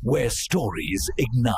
where stories ignite.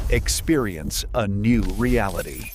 Experience a new reality.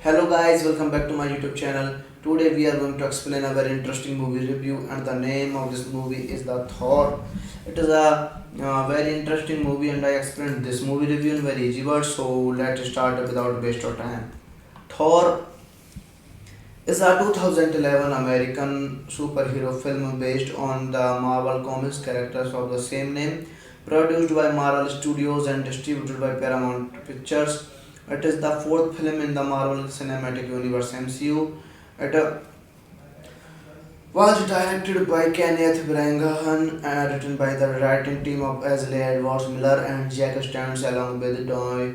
Hello guys, welcome back to my YouTube channel. Today we are going to explain a very interesting movie review, and the name of this movie is The Thor. It is a very interesting movie, and I explained this movie review in very easy words. So let's start without waste of time. Thor is a 2011 American superhero film based on the Marvel Comics characters of the same name, produced by Marvel Studios and distributed by Paramount Pictures. It is the fourth film in the Marvel Cinematic Universe (MCU). It was directed by Kenneth Branagh and written by the writing team of Ashley Edwards Miller and Jack Stans along with Doy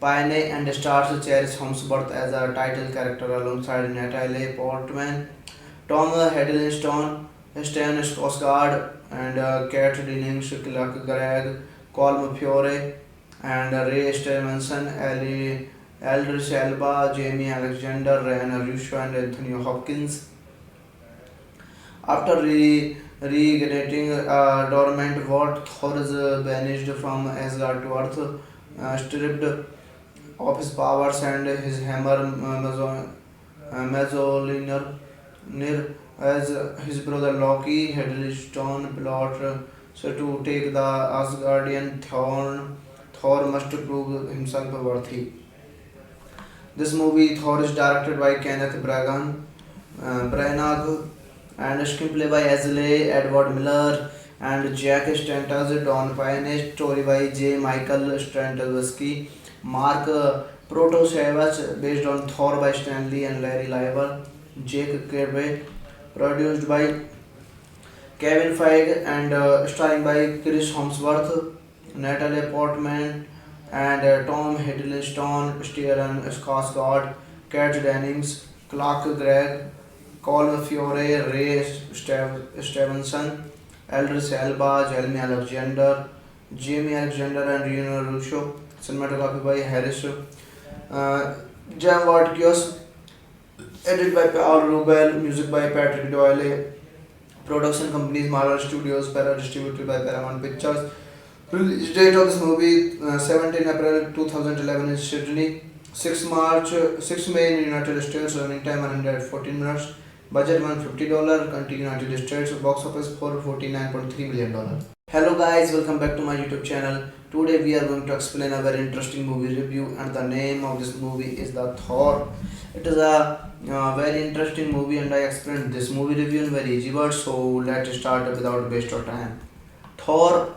Payne, and stars Cherish Hemsworth as a title character alongside Natalie Portman, Tom Hiddleston, Stan Skarsgård, and Kat Dennings, Clark Gregg, Colm Feore, and Ray Stevenson, Ali Aldrich Elba, Jamie Alexander, Ryan Russo, and Anthony Hopkins. After reigniting a dormant war, Thor is banished from Asgard to Earth, stripped of his powers and his hammer Mjolnir, as his brother Loki Hiddleston plot so to take the Asgardian throne. Thor must prove himself worthy. This movie, Thor, is directed by Kenneth Branagh and screenplay by Ashley Edward Miller, and Jack Stantas, Don Payne, story by J. Michael Straczynski, Mark Protosevich, based on Thor by Stanley and Larry Lieber, Jake Kirby, produced by Kevin Feige and starring by Chris Hemsworth, Natalie Portman, and Tom Hiddleston, Steven Skarsgård, Kat Dennings, Clark Gregg, Colm Feore, Ray Stevenson, Eldris Elba, Jeremy Alexander, Jamie Alexander, and Reno Russo. Cinematography by Harris. Jam Vatkios, edited by Paul Rubel, music by Patrick Doyle. Production companies Marvel Studios, Para distributed by Paramount Pictures. Release date of this movie 17 April 2011 in Sydney, 6 May in United States, running time 114 minutes, budget $150, country United States, box office $449.3 million. Hello guys, welcome back to my YouTube channel. Today we are going to explain a very interesting movie review, and the name of this movie is the Thor. It is a very interesting movie, and I explained this movie review in very easy words, so let's start without waste of time. Thor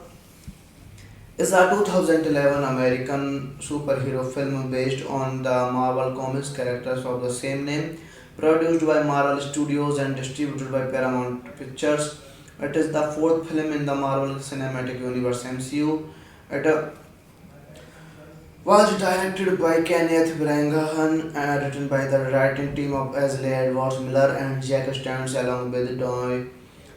is a 2011 American superhero film based on the Marvel Comics characters of the same name, produced by Marvel Studios and distributed by Paramount Pictures. It is the fourth film in the Marvel Cinematic Universe (MCU). It was directed by Kenneth Branagh and written by the writing team of Ashley Edwards Miller and Jack Stans along with Don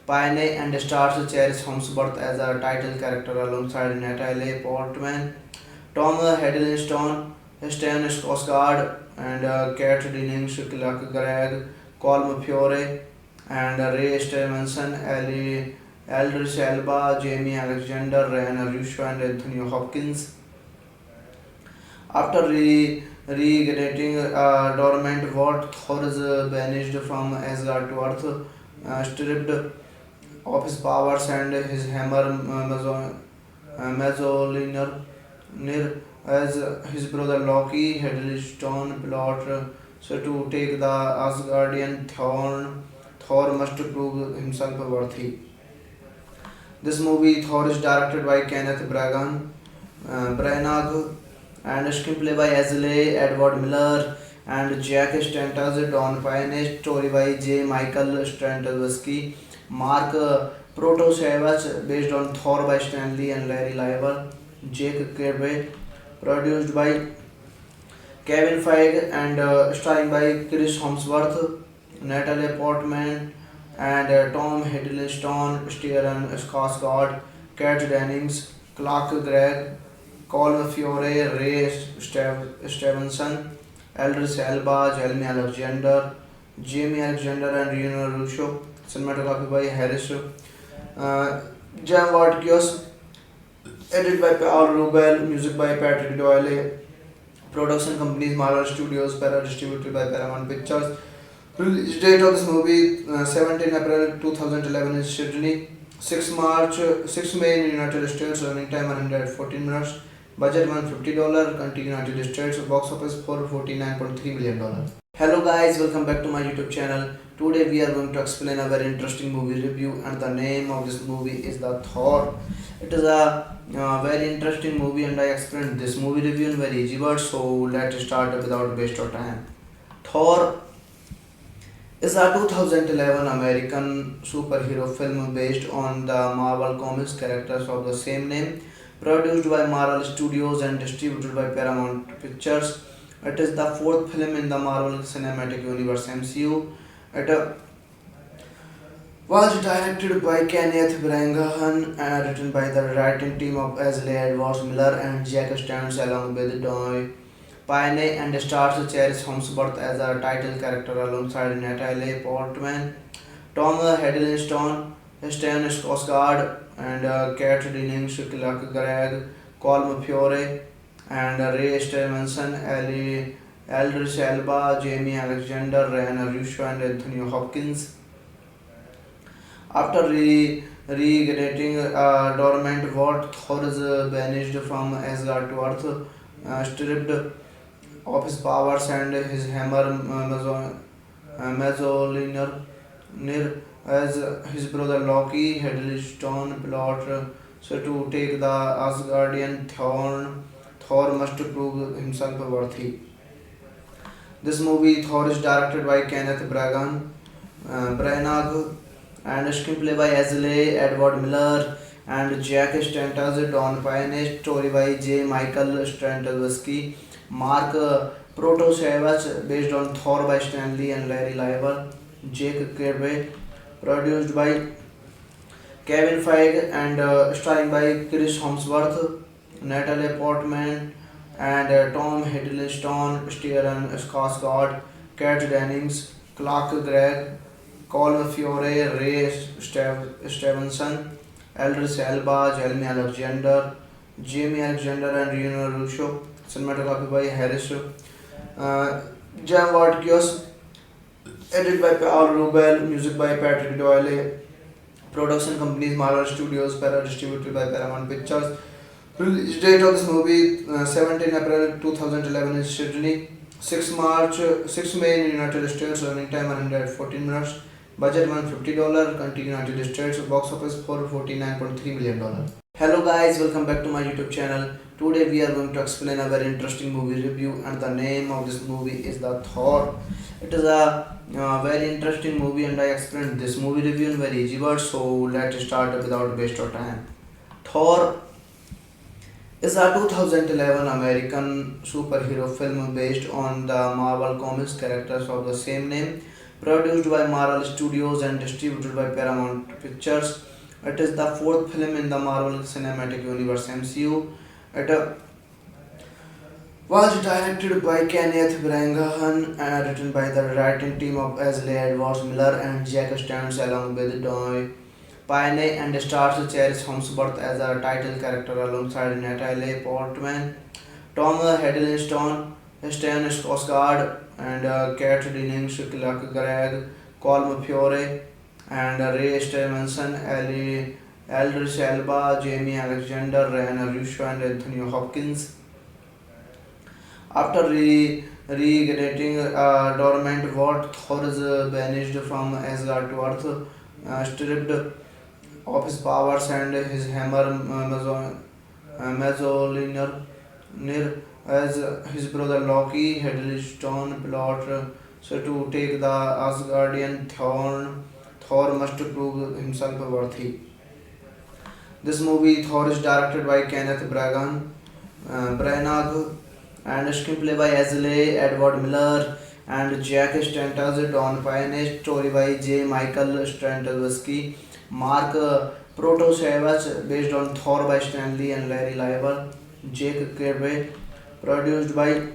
Payne, and stars Chris Hemsworth as a title character alongside Natalie Portman, Tom Hiddleston, Stellan Skarsgård, and Kat Dennings, Clark Gregg, Colm Feore, and Ray Stevenson, Eldris Elba, Jamie Alexander, Ryan Russo, and Anthony Hopkins. After reigniting a dormant war, Thor is banished from Asgard to Earth, stripped of his powers and his hammer Mjolnir, as his brother Loki Hiddleston plot so to take the Asgardian throne. Thor must prove himself worthy. This movie, Thor, is directed by Kenneth Branagh, and screenplay by Ashley Edward Miller and Jack Stantas, Don Payne, story by J. Michael Straczynski, Mark Protosevich, based on Thor by Stanley and Larry Lieber, Jake Kirby, produced by Kevin Feige and starring by Chris Hemsworth, Natalie Portman, and Tom Hiddleston, Steven Skarsgård, Kat Dennings, Clark Gregg, Colm Feore, Ray Stevenson, Eldris Elba, Jeremy Alexander, Jamie Alexander, and Reno Russo. Cinematography by Harris. Jam Vatkios, edited by Paul Rubel, music by Patrick Doyle. Production companies Marvel Studios, Para distributed by Paramount Pictures. Release date of this movie 17 April 2011 in Sydney, 6 May in United States, running time 114 minutes, budget $150, country United States, box office $449.3 million. Hello guys, welcome back to my YouTube channel. Today we are going to explain a very interesting movie review, and the name of this movie is the Thor. It is a very interesting movie, and I explained this movie review in very easy words, so let's start without waste of time. Thor is a 2011 American superhero film based on the Marvel Comics characters of the same name, produced by Marvel Studios and distributed by Paramount Pictures. It is the fourth film in the Marvel Cinematic Universe (MCU). It was directed by Kenneth Branagh and written by the writing team of Ashley Edwards Miller and Jack Stans along with Don Payne, and stars Chris Hemsworth as a title character alongside Natalie Portman, Tom Hiddleston, Stellan Skarsgård, and Kat Dennings, Clark Gregg, Colm Feore, and Ray Stevenson, Eldris Elba, Jamie Alexander, Ryan Russo, and Anthony Hopkins. After reigniting a dormant war, Thor is banished from Asgard to Earth, stripped of his powers and his hammer Mjolnir, as his brother Loki, Hiddleston plot. So to take the Asgardian throne, Thor must prove himself worthy. This movie, Thor, is directed by Kenneth Branagh and screenplay by Ashley Edward Miller and Jack Stantas, Don Payne, story by J. Michael Straczynski, Mark Protosevich, based on Thor by Stanley and Larry Lieber, Jake Kirby, produced by Kevin Feige and starring by Chris Hemsworth, Natalie Portman, and Tom Hiddleston, Stellan Skarsgård, Kat Dennings, Clark Gregg, Colm Feore, Ray Stevenson, Eldris Elba, Jeremy Alexander, Jamie Alexander, and Reno Russo. Cinematography by Harris Jam Vatkios, edited by Paul Rubel, music by Patrick Doyle. Production companies Marvel Studios, Para distributed by Paramount Pictures. Release date of this movie 17 April 2011 in Sydney, 6 May in United States, running time 114 minutes, budget $150, country United States, box office $449.3 million. Hello guys, welcome back to my YouTube channel. Today we are going to explain a very interesting movie review, and the name of this movie is the Thor. It is a very interesting movie, and I explained this movie review in very easy words. So let's start without waste of time. Thor is a 2011 American superhero film based on the Marvel Comics characters of the same name, produced by Marvel Studios and distributed by Paramount Pictures. It is the fourth film in the Marvel Cinematic Universe (MCU). It was directed by Kenneth Branagh and written by the writing team of Ashley Edwards Miller and Jack Stans along with Don Payne, and stars Chris Hemsworth as a title character alongside Natalie Portman, Tom Hiddleston, Stellan Skarsgård, and Kat Dennings, Clark Gregg, Colm Feore, and Ray Stevenson, Eldris Elba, Jamie Alexander, Ryan Russo, and Anthony Hopkins. After reigniting a dormant war, Thor is banished from Asgard to Earth, stripped of his powers and his hammer Mjolnir, as his brother Loki, Hiddleston plot. So to take the Asgardian throne, Thor must prove himself worthy. This movie, Thor, is directed by Kenneth Branagh and screenplay by Ashley Edward Miller and Jack Stantas, Don Payne, story by J. Michael Straczynski, Mark Protosevich, based on Thor by Stanley and Larry Lieber, Jake Kirby, produced by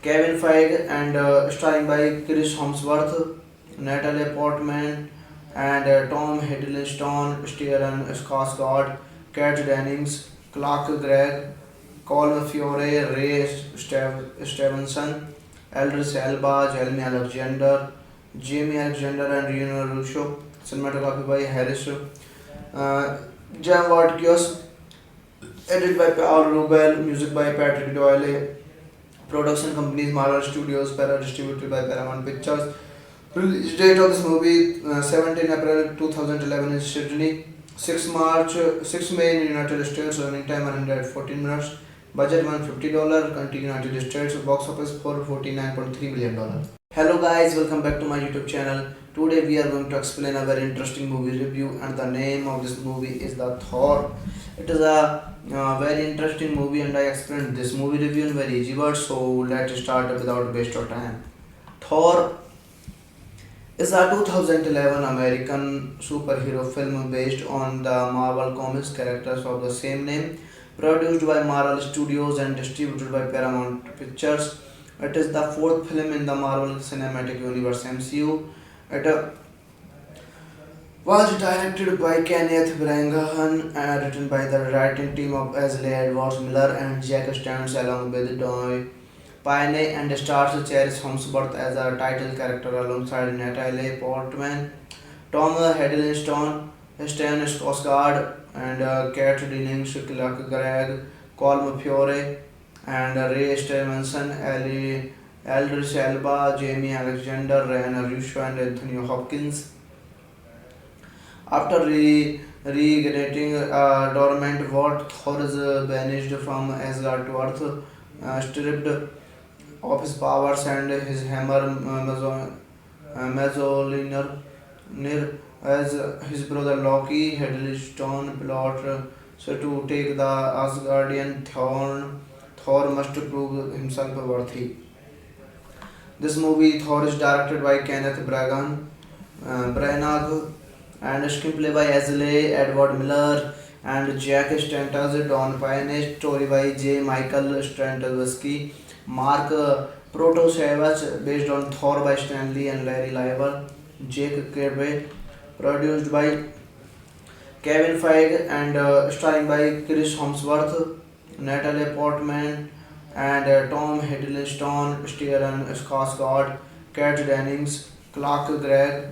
Kevin Feige and starring by Chris Hemsworth, Natalie Portman, and Tom Hiddleston, Stellan Skarsgård, Kat Dennings, Clark Gregg, Colm Feore, Ray Stevenson, Eldris Elba, Jeremy Alexander, Jamie Alexander, and Reno Russo. Cinematography by Harris Jam Vatkios, edited by Paul Rubel, music by Patrick Doyle. Production companies Marvel Studios, Para distributed by Paramount Pictures. Release date of this movie 17 April 2011 in Sydney, 6 May in United States, running time 114 minutes, budget $150, country United States, box office $449.3 million. Hello guys, welcome back to my YouTube channel. Today we are going to explain a very interesting movie review, and the name of this movie is the Thor. It is a very interesting movie, and I explained this movie review in very easy words. So let's start without waste of time. Thor is a 2011 American superhero film based on the Marvel Comics characters of the same name, produced by Marvel Studios and distributed by Paramount Pictures. It is the fourth film in the Marvel Cinematic Universe (MCU). It was directed by Kenneth Branagh and written by the writing team of Ashley Edwards Miller and Jack Stans along with Don Payne, and stars Chris Hemsworth as a title character alongside Natalie Portman, Tom Hiddleston, Stellan Skarsgård, and Kat Dennings, Clark Gregg, Colm Feore, and Ray Stevenson, Eldris Elba, Jamie Alexander, Ryan Russo, and Anthony Hopkins. After reigniting a dormant world, Thor is banished from Asgard to Earth, stripped of his powers and his hammer Mjolnir, as his brother Loki had stone plot so to take the Asgardian throne. Thor must prove himself worthy. This movie, Thor, is directed by Kenneth Branagh and screenplay by Ashley Edward Miller and Jack Stantas, Don Payne, story by J. Michael Straczynski, Mark Protosevich, based on Thor by Stanley and Larry Lieber, Jake Kirby, produced by Kevin Feige and starring by Chris Hemsworth, Natalie Portman, and Tom Hiddleston, Stellan Skarsgård, Kat Dennings, Clark Gregg,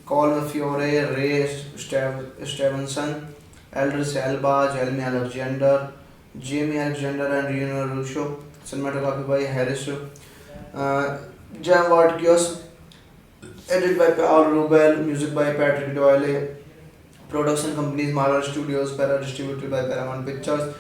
Colm Feore, Ray Stevenson, Eldris Elba, Jeremy Alexander, Jamie Alexander, and Reno Russo. Cinematography by Harris Jam Vatkios, edited by Paul Rubel, music by Patrick Doyle. Production companies Marvel Studios, distributed by Paramount Pictures.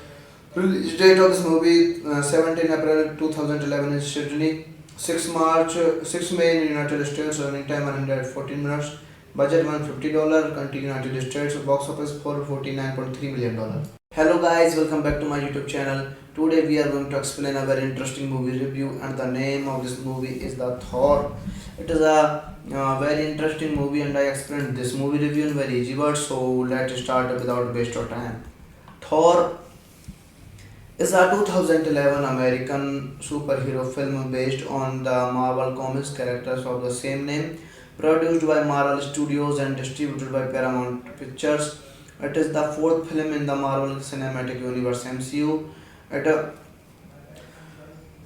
Release date of this movie 17 April 2011 in Sydney, 6 May in United States, running time 114 minutes, budget $150, country United States, box office $449.3 million. Hello guys, welcome back to my YouTube channel. Today we are going to explain a very interesting movie review, and the name of this movie is the Thor. It is a very interesting movie, and I explained this movie review in very easy words. So let's start without waste of time. Thor is a 2011 American superhero film based on the Marvel Comics characters of the same name, produced by Marvel Studios and distributed by Paramount Pictures. It is the fourth film in the Marvel Cinematic Universe (MCU). It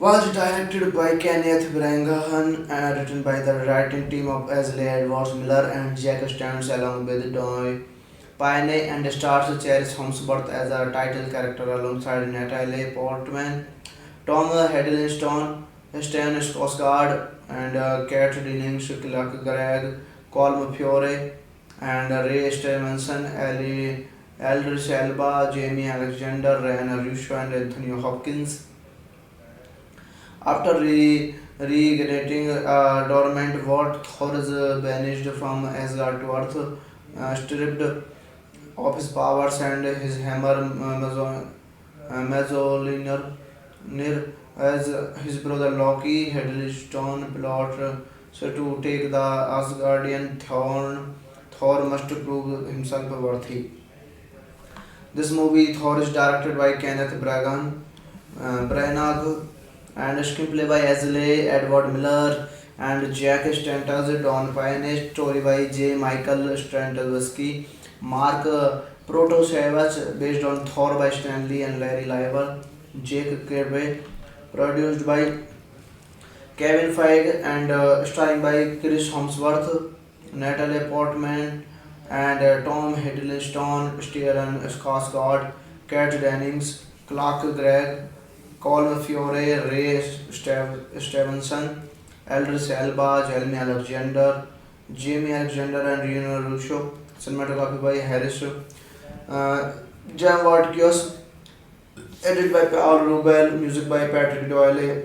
was directed by Kenneth Branagh and written by the writing team of Ashley Edwards Miller and Jack Stans along with Don Payne, and stars Chris Hemsworth as a title character alongside Natalie Portman, Tom Hiddleston, Stellan Skarsgård, and Kat Dennings, Clark Gregg, Colm Feore, and Ray Stevenson, Eldris Elba, Jamie Alexander, Ryan Russo, and Anthony Hopkins. After reigniting a dormant world, Thor is banished from Asgard to Earth, stripped of his powers and his hammer Mjolnir, as his brother Loki had stone plot so to take the Asgardian throne. Thor must prove himself worthy. This movie, Thor, is directed by Kenneth Branagh and screenplay by Ashley Edward Miller and Jack Stantas, Don Payne, story by J. Michael Straczynski, Mark Protosevich, based on Thor by Stanley and Larry Lieber, Jake Kirby, produced by Kevin Feige and starring by Chris Hemsworth, Natalie Portman, and Tom Hiddleston, Stellan Skarsgård, Kat Dennings, Clark Gregg, Colm Feore, Ray Stevenson, Eldris Elba, Jeremy Alexander, Jamie Alexander, and Reno Russo. Cinematography by Harris Jam Vatkios, edited by Paul Rubel, music by Patrick Doyle.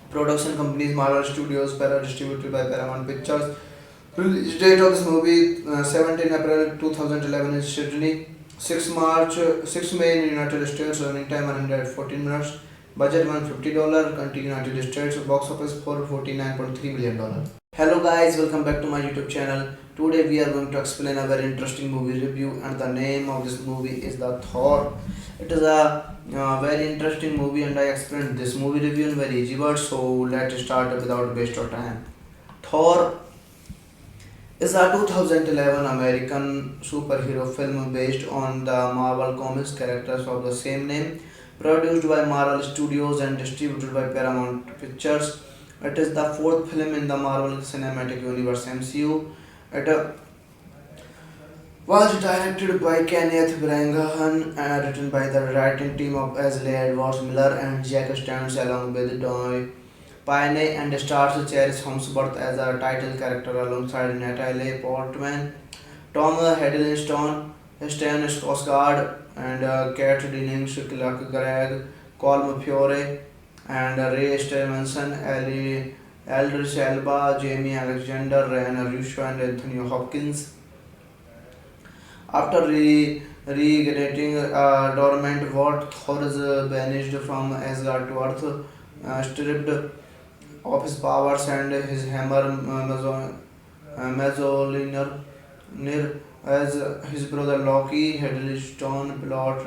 Production companies Marvel Studios, distributed by Paramount Pictures. Release date of this movie 17 April 2011 in Sydney, 6 May in United States, running time 114 minutes, budget $150, country United States, box office $449.3 million. Hello guys, welcome back to my YouTube channel. Today we are going to explain a very interesting movie review, and the name of this movie is the Thor. It is a very interesting movie, and I explained this movie review in very easy words. So let's start without waste of time. Thor is a 2011 American superhero film based on the Marvel Comics characters of the same name, produced by Marvel Studios and distributed by Paramount Pictures. It is the fourth film in the Marvel Cinematic Universe (MCU). It was directed by Kenneth Branagh and written by the writing team of Ashley Edwards Miller and Jack Stans along with Don Payne, and stars Chris Hemsworth as a title character alongside Natalie Portman, Tom Hiddleston, Stan Skarsgård, and Kat Dennings, Clark Gregg, Colm Fiore, and Ray Stevenson, Ali, Aldrich Elba, Jamie Alexander, Ryan Russo, and Anthony Hopkins. After reigniting a dormant world, Thor is banished from Asgard to Earth, stripped of his powers and his hammer Mjolnir as his brother Loki had stone plot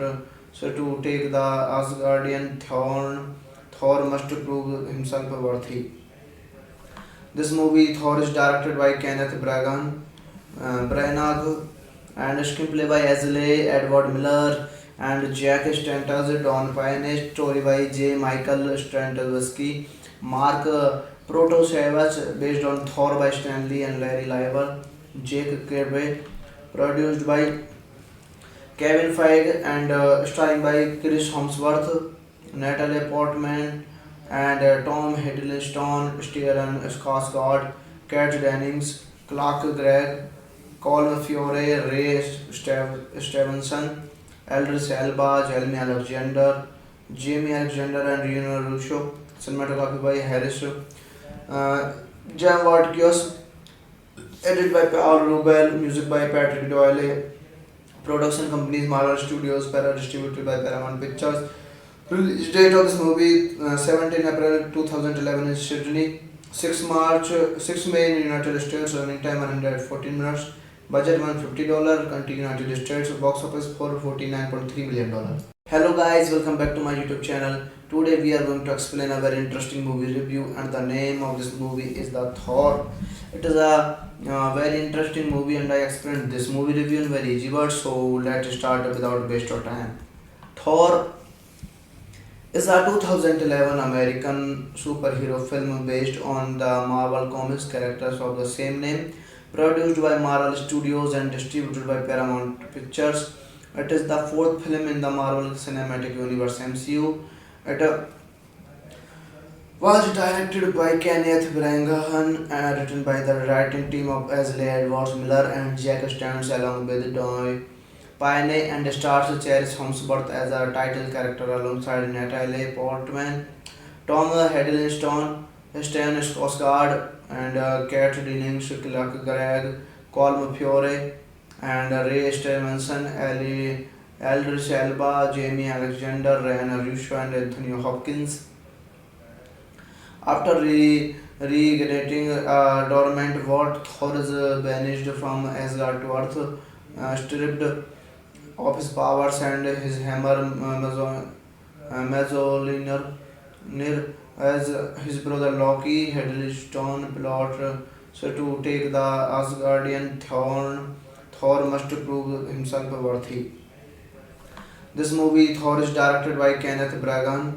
so to take the Asgardian throne. Thor must prove himself worthy. This movie Thor is directed by Kenneth Branagh and screenplay by Ashley Edward Miller and Jack Stantas, Don Payne, story by J. Michael Straczynski, Mark Protosevich, based on Thor by Stanley and Larry Lieber, Jake Kirby, produced by Kevin Feige and starring by Chris Hemsworth, Natalie Portman, and Tom Hiddleston, Stellan Skarsgård, Kat Dennings, Clark Gregg, Colm Fiore, Ray Stevenson, Aldrich Elba, Jeremy Alexander, Jamie Alexander, and Reno Russo. Cinematography by Harris Jam Vatkios, edited by Paul Rubel, music by Patrick Doyle, production companies Marvel Studios, distributed by Paramount Pictures. Release date of this movie 17 April 2011 in Sydney, 6 May in United States, running time 114 minutes, budget $150, country United States, box office $449.3 million. Hello guys, welcome back to my YouTube channel. Today we are going to explain a very interesting movie review, and the name of this movie is the Thor. It is a very interesting movie, and I explained this movie review in very easy words. So let's start without waste of time. Thor is a 2011 American superhero film based on the Marvel Comics characters of the same name, produced by Marvel Studios and distributed by Paramount Pictures. It is the fourth film in the Marvel Cinematic Universe (MCU). It was directed by Kenneth Branagh and written by the writing team of Ashley Edwards Miller and Jack Stans along with Don Payne, and stars Chris Hemsworth as a title character alongside Natalie Portman, Tom Hiddleston, Stan Skarsgård, and Kat Dennings, Clark Gregg, Colm Fiore, and Ray Stevenson, Ali, Aldrich Elba, Jamie Alexander, Ryan Russo, and Anthony Hopkins. After reigniting a dormant world, Thor is banished from Asgard to Earth, stripped of his powers and his hammer Mjolnir as his brother Loki had stone plot so to take the Asgardian throne. Thor must prove himself worthy. This movie Thor is directed by Kenneth Branagh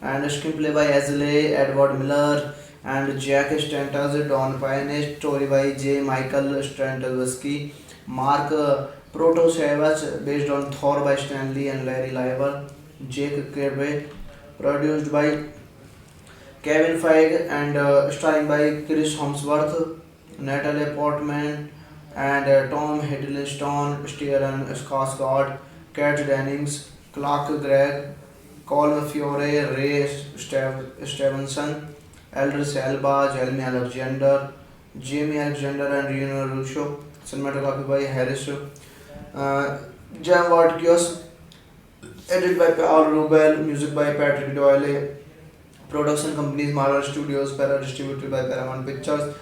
and screenplay by Ashley Edward Miller and Jack Stantas, Don Payne, story by J. Michael Straczynski, Mark Protosevich, based on Thor by Stanley and Larry Lieber, Jake Kirby, produced by Kevin Feige and starring by Chris Hemsworth, Natalie Portman, and Tom Hiddleston, Stellan Skarsgård, Kat Dennings, Clark Gregg, Colm Fiore, Ray Stevenson, Aldrich Elba, Jeremy Alexander, Jamie Alexander, and Reno Russo. Cinematography by Harris Jam Vatkios, edited by Paul Rubel, music by Patrick Doyle, production companies Marvel Studios, distributed by Paramount Pictures.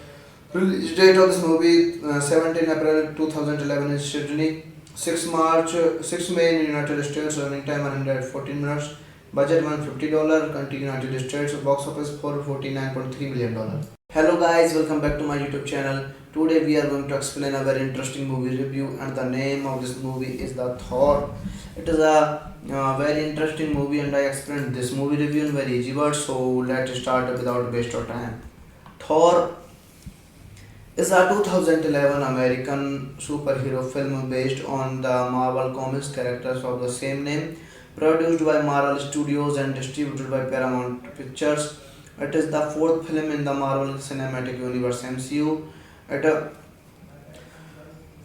Release date of this movie 17 April 2011 in Sydney, 6 May in United States, running time 114 minutes, budget $150, country United States, box office $449.3 million. Hello guys, welcome back to my YouTube channel. Today we are going to explain a very interesting movie review, and the name of this movie is the Thor. It is a very interesting movie, and I explained this movie review in very easy words. So let's start without waste of time. Thor is a 2011 American superhero film based on the Marvel Comics characters of the same name, produced by Marvel Studios and distributed by Paramount Pictures. It is the fourth film in the Marvel Cinematic Universe (MCU). It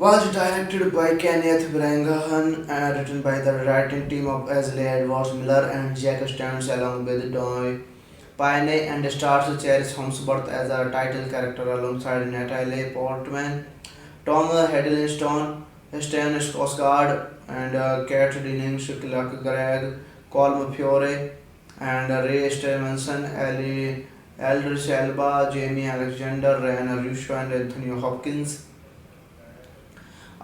was directed by Kenneth Branagh and written by the writing team of Ashley Edwards Miller and Jack Stans along with Doy Pyne and stars Cherish Hemsworth as a title character alongside Natalie Portman, Tom Hiddleston, Stan Skarsgård, and Kat Dennings, Clark Gregg, Colm Fiore, and Ray Stevenson, Ali Aldrich Elba, Jamie Alexander, Ryan Russo, and Anthony Hopkins.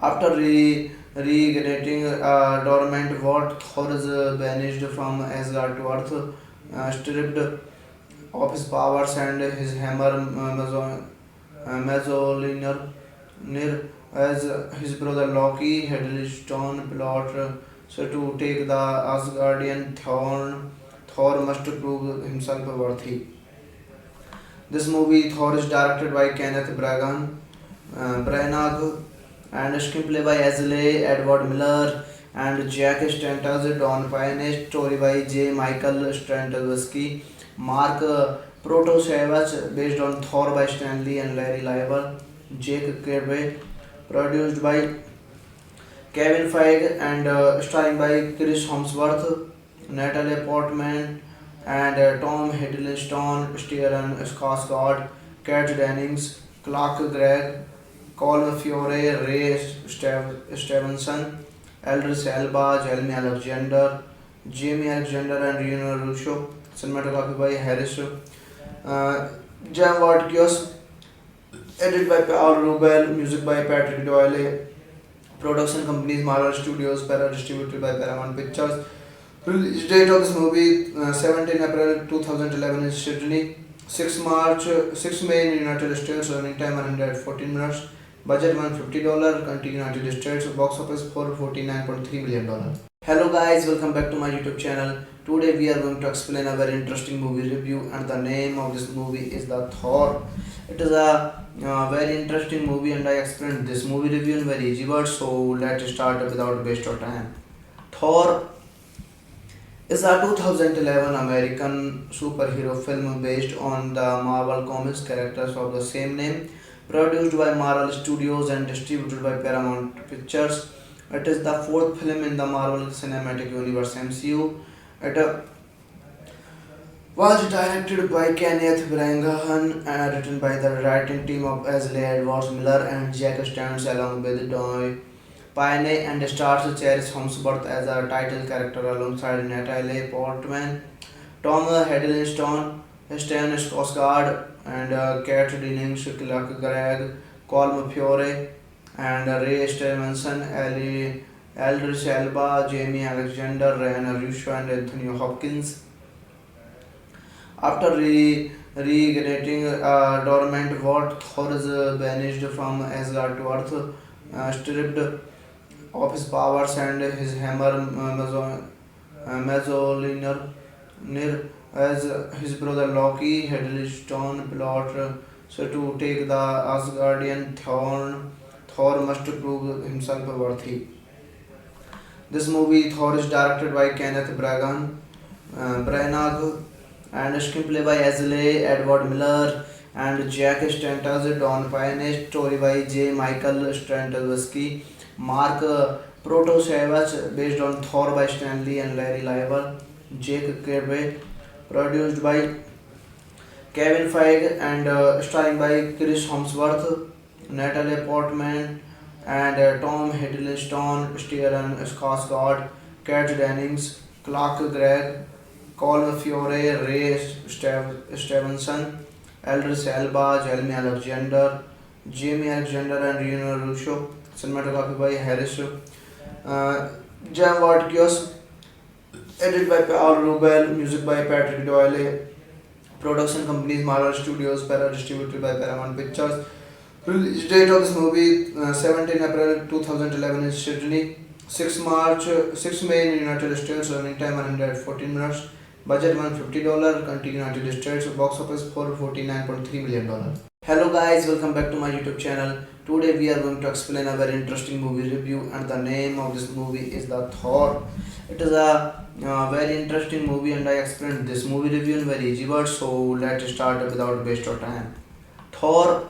After reigniting a dormant world, Thor is banished from Asgard to Earth, stripped of his powers and his hammer Mjolnir as his brother Loki Hiddleston plot so to take the Asgardian throne. Thor must prove himself worthy. This movie Thor is directed by Kenneth Branagh and screenplay by Ashley Edward Miller and Jack Stantas, Don Payne, story by J. Michael Straczynski, Mark Protosevich, based on Thor by Stanley and Larry Lieber, Jake Kirby, produced by Kevin Feige and starring by Chris Hemsworth, Natalie Portman, and Tom Hiddleston, Stellan Skarsgård, Kat Dennings, Clark Gregg, Colm Fiore, Ray Stevenson, Aldrich Elba, Jeremy Alexander, Jamie Alexander, and Reno Russo. Cinematography by Harris Jam Vatkios, edited by Paul Rubel, music by Patrick Doyle, production companies Marvel Studios, distributed by Paramount Pictures. Release date of this movie 17 April 2011 in Sydney, 6 May in United States, running time 114 minutes, budget $150, country United States, box office $449.3 million. Hello guys, welcome back to my YouTube channel. Today we are going to explain a very interesting movie review and the name of this movie is the Thor. It is a very interesting movie and I explained this movie review in very easy words, so let's start without waste of time. Thor is a 2011 American superhero film based on the Marvel Comics characters of the same name, produced by Marvel Studios and distributed by Paramount Pictures. It is the fourth film in the Marvel Cinematic Universe MCU. It was directed by Kenneth Branagh and written by the writing team of Ashley Edwards Miller and Jack Stans along with Doy Pyne and stars Cherish Hemsworth as a title character alongside Natalie Portman, Tom Hiddleston, Stan Skarsgård, and Kat Dennings, Clark Gregg, Colm Fiore, and Ray Stevenson, Ali Aldrich Elba, Jamie Alexander, Ryan Russo, and Anthony Hopkins. After reigniting a dormant world, Thor is banished from Asgard to Earth, stripped of his powers and his hammer Mjolnir as his brother Loki Hiddleston plot so to take the Asgardian throne. Thor must prove himself worthy. This movie Thor is directed by Kenneth Branagh and screenplay by Ashley Edward Miller and Jack Stantas, Don Payne, story by J. Michael Straczynski, Mark Protosevich, based on Thor by Stanley and Larry Lieber, Jake Kirby, produced by Kevin Feige and starring by Chris Hemsworth, Natalie Portman, and Tom Hiddleston, Stellan Skarsgård, Kat Dennings, Clark Gregg, Colm Fiore, Ray Stevenson, Aldrich Elba, Jeremy Alexander, Jamie Alexander, and Reno Russo. Cinematography by Harris Jam Vatkios, edited by Paul Rubel, music by Patrick Doyle, production companies Marvel Studios, distributed by Paramount Pictures. Release date of this movie 17 April 2011 in Sydney, 6 May in United States, running time 114 minutes, budget $150, country United States, box office $449.3 million. Hello guys, welcome back to my YouTube channel. Today we are going to explain a very interesting movie review and the name of this movie is the Thor. It is a very interesting movie and I explained this movie review in very easy words, so let's start without waste of time. Thor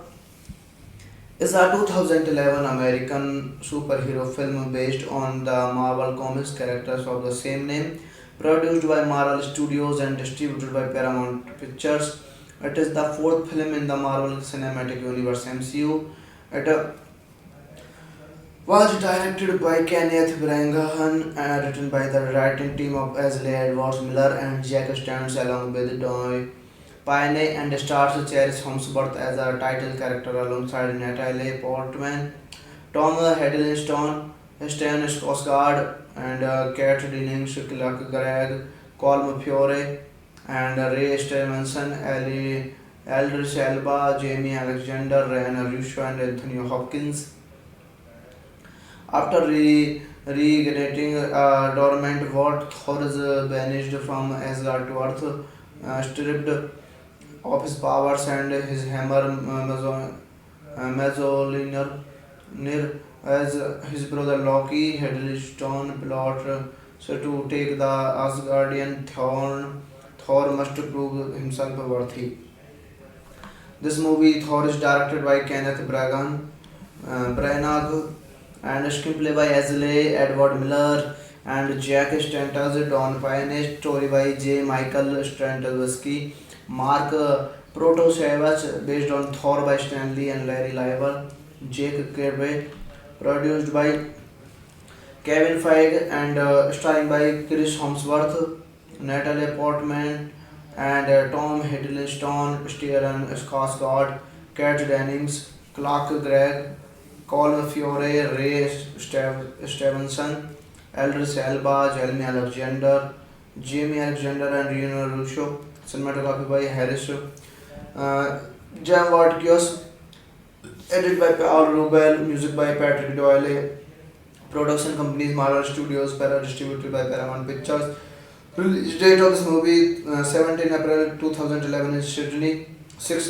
is a 2011 American superhero film based on the Marvel Comics characters of the same name, produced by Marvel Studios and distributed by Paramount Pictures. It is the fourth film in the Marvel Cinematic Universe (MCU). It was directed by Kenneth Branagh and written by the writing team of Ashley Edwards Miller and Jack Stans along with Doy Pyne, and stars Cherish Hemsworth as a title character alongside Natalie Portman, Tom Hiddleston, Stan Skarsgård, and Kat Dennings, Clark Gregg, Colm Fiore, and Ray Stevenson, Ali Aldrich Elba, Jamie Alexander, Ryan Russo, and Anthony Hopkins. After reigniting a dormant war, Thor is banished from Asgard to Earth, stripped of his powers and his hammer Mjolnir as his brother Loki Hiddleston plot so to take the Asgardian throne. Thor must prove himself worthy. This movie, Thor, is directed by Kenneth Branagh and screenplay by Ashley Edward Miller and Jack Stantas, Don Payne, story by J. Michael Straczynski, Mark Protosevich, based on Thor by Stanley and Larry Lieber, Jake Kirby, produced by Kevin Feige and starring by Chris Hemsworth, Natalie Portman, and Tom Hiddleston, Stellan Skarsgård, Kat Dennings, Clark Gregg, Colm Fiore, Ray Stevenson, Aldrich Elba, Jeremy Alexander, Jamie Alexander, and Reno Russo. Cinematography by Harris Jam Vatkios, edited by Paul Rubel, music by Patrick Doyle, production companies Marvel Studios, distributed by Paramount Pictures. Release date of this movie 17 April 2011 in Sydney, 6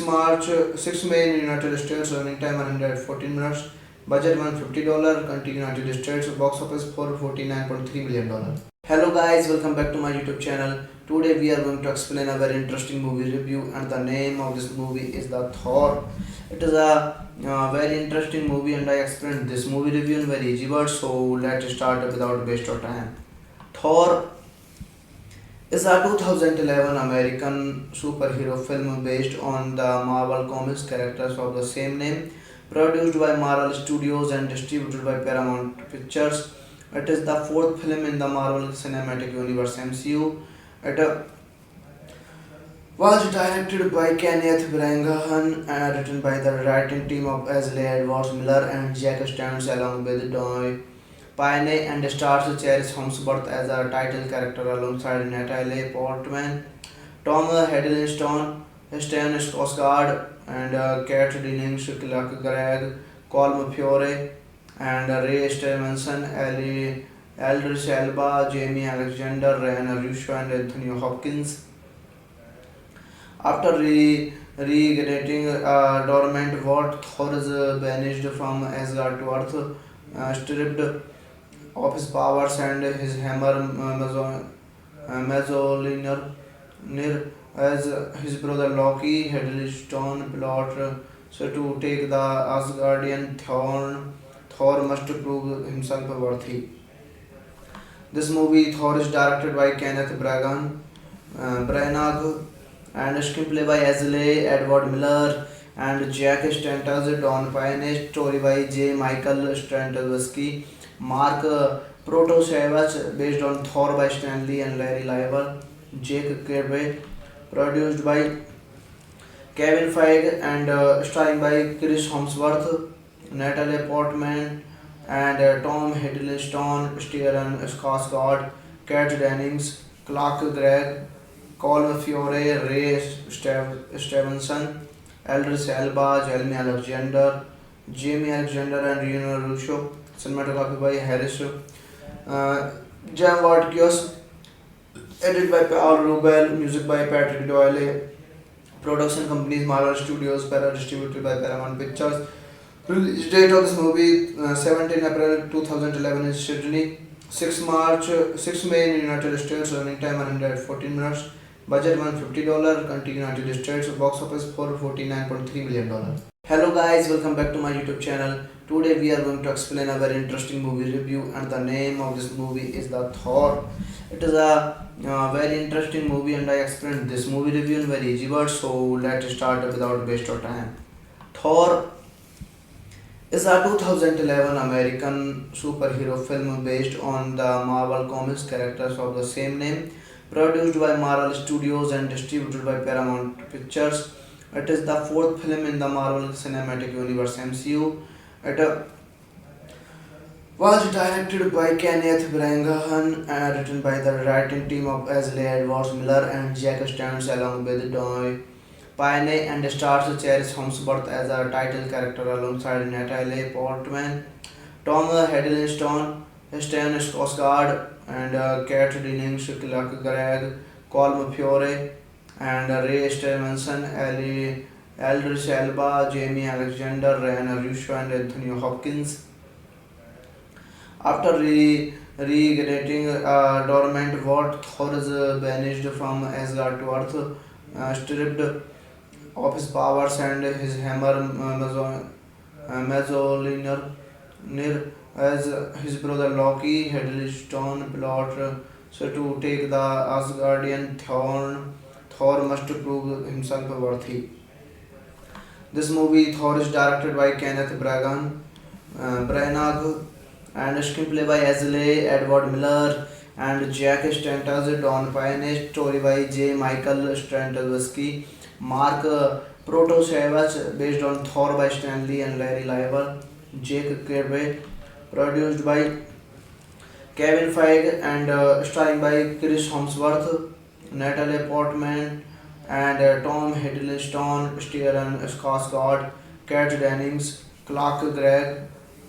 May in United States, running time 114 minutes, budget $150, country United States, box office $449.3 million. Hello guys, welcome back to my YouTube channel. Today we are going to explain a very interesting movie review, and the name of this movie is the Thor. It is a very interesting movie, and I explained this movie review in very easy words. So let's start without waste of time. Thor is a 2011 American superhero film based on the Marvel Comics characters of the same name, produced by Marvel Studios and distributed by Paramount Pictures. It is the fourth film in the Marvel Cinematic Universe (MCU). It was directed by Kenneth Branagh and written by the writing team of Ashley Edwards Miller and Jack Stans along with Doy Pyne, and stars Cherish Hemsworth as a title character alongside Natalie Portman, Tom Hiddleston, Stan Skarsgård, and Kat Dennings, Clark Gregg, Colm Fiore, and Ray Stevenson, Ali Aldrich Elba, Jamie Alexander, Ryan Russo, and Anthony Hopkins. After reigniting a dormant war, Thor is banished from Asgard to Earth, stripped of his powers and his hammer Mjolnir as his brother Loki Hiddleston plot so to take the Asgardian throne. Thor must prove himself worthy. This movie, Thor, is directed by Kenneth Branagh and screenplay by Ashley Edward Miller and Jack Stantas, Don Payne, story by J. Michael Straczynski, Mark Protosevich, based on Thor by Stanley and Larry Lieber, Jake Kirby, produced by Kevin Feige and starring by Chris Hemsworth, Natalie Portman, and Tom Hiddleston, Stellan Skarsgård, Kat Dennings, Clark Gregg, Colm Fiore, Ray Stevenson, Aldrich Elba, Jeremy Alexander, Jamie Alexander, and Reno Russo. Cinematography by Harris Jam Vatkios, edited by Paul Rubel, music by Patrick Doyle, production companies Marvel Studios, distributed by Paramount Pictures. Release date of this movie 17 April 2011 in Sydney, 6 May in United States, running time 114 minutes, budget $150, country United States, box office $449.3 million. Hello guys, welcome back to my YouTube channel. Today we are going to explain a very interesting movie review, and the name of this movie is the Thor. It is a very interesting movie, and I explained this movie review in very easy words. So let's start without waste of time. Thor is a 2011 American superhero film based on the Marvel Comics characters of the same name, produced by Marvel Studios and distributed by Paramount Pictures. It is the fourth film in the Marvel Cinematic Universe (MCU). It was directed by Kenneth Branagh and written by the writing team of Ashley Edwards Miller and Jack Stans along with Doy Pyne, and stars Cherish Hemsworth as a title character alongside Natalie Portman, Tom Hiddleston, Stan Skarsgård, and Kat Dennings, Clark Gregg, Colm Fiore, and Ray Stevenson, Aldrich Elba, Jamie Alexander, Ryan Russo, and Anthony Hopkins. After reigniting a dormant war, Thor is banished from Asgard to Earth, stripped of his powers and his hammer Mjolnir, as his brother Loki Hiddleston plot so to take the Asgardian throne. Thor must prove himself worthy. This movie, Thor, is directed by Kenneth Branagh and screenplay by Ashley Edward Miller and Jack Stantas, Don Payne, story by J. Michael Straczynski, Mark Protosevich, based on Thor by Stanley and Larry Lieber, Jake Kirby, produced by Kevin Feige and starring by Chris Hemsworth, Natalie Portman, and Tom Hiddleston, Stellan Skarsgård, Kat Dennings, Clark Gregg,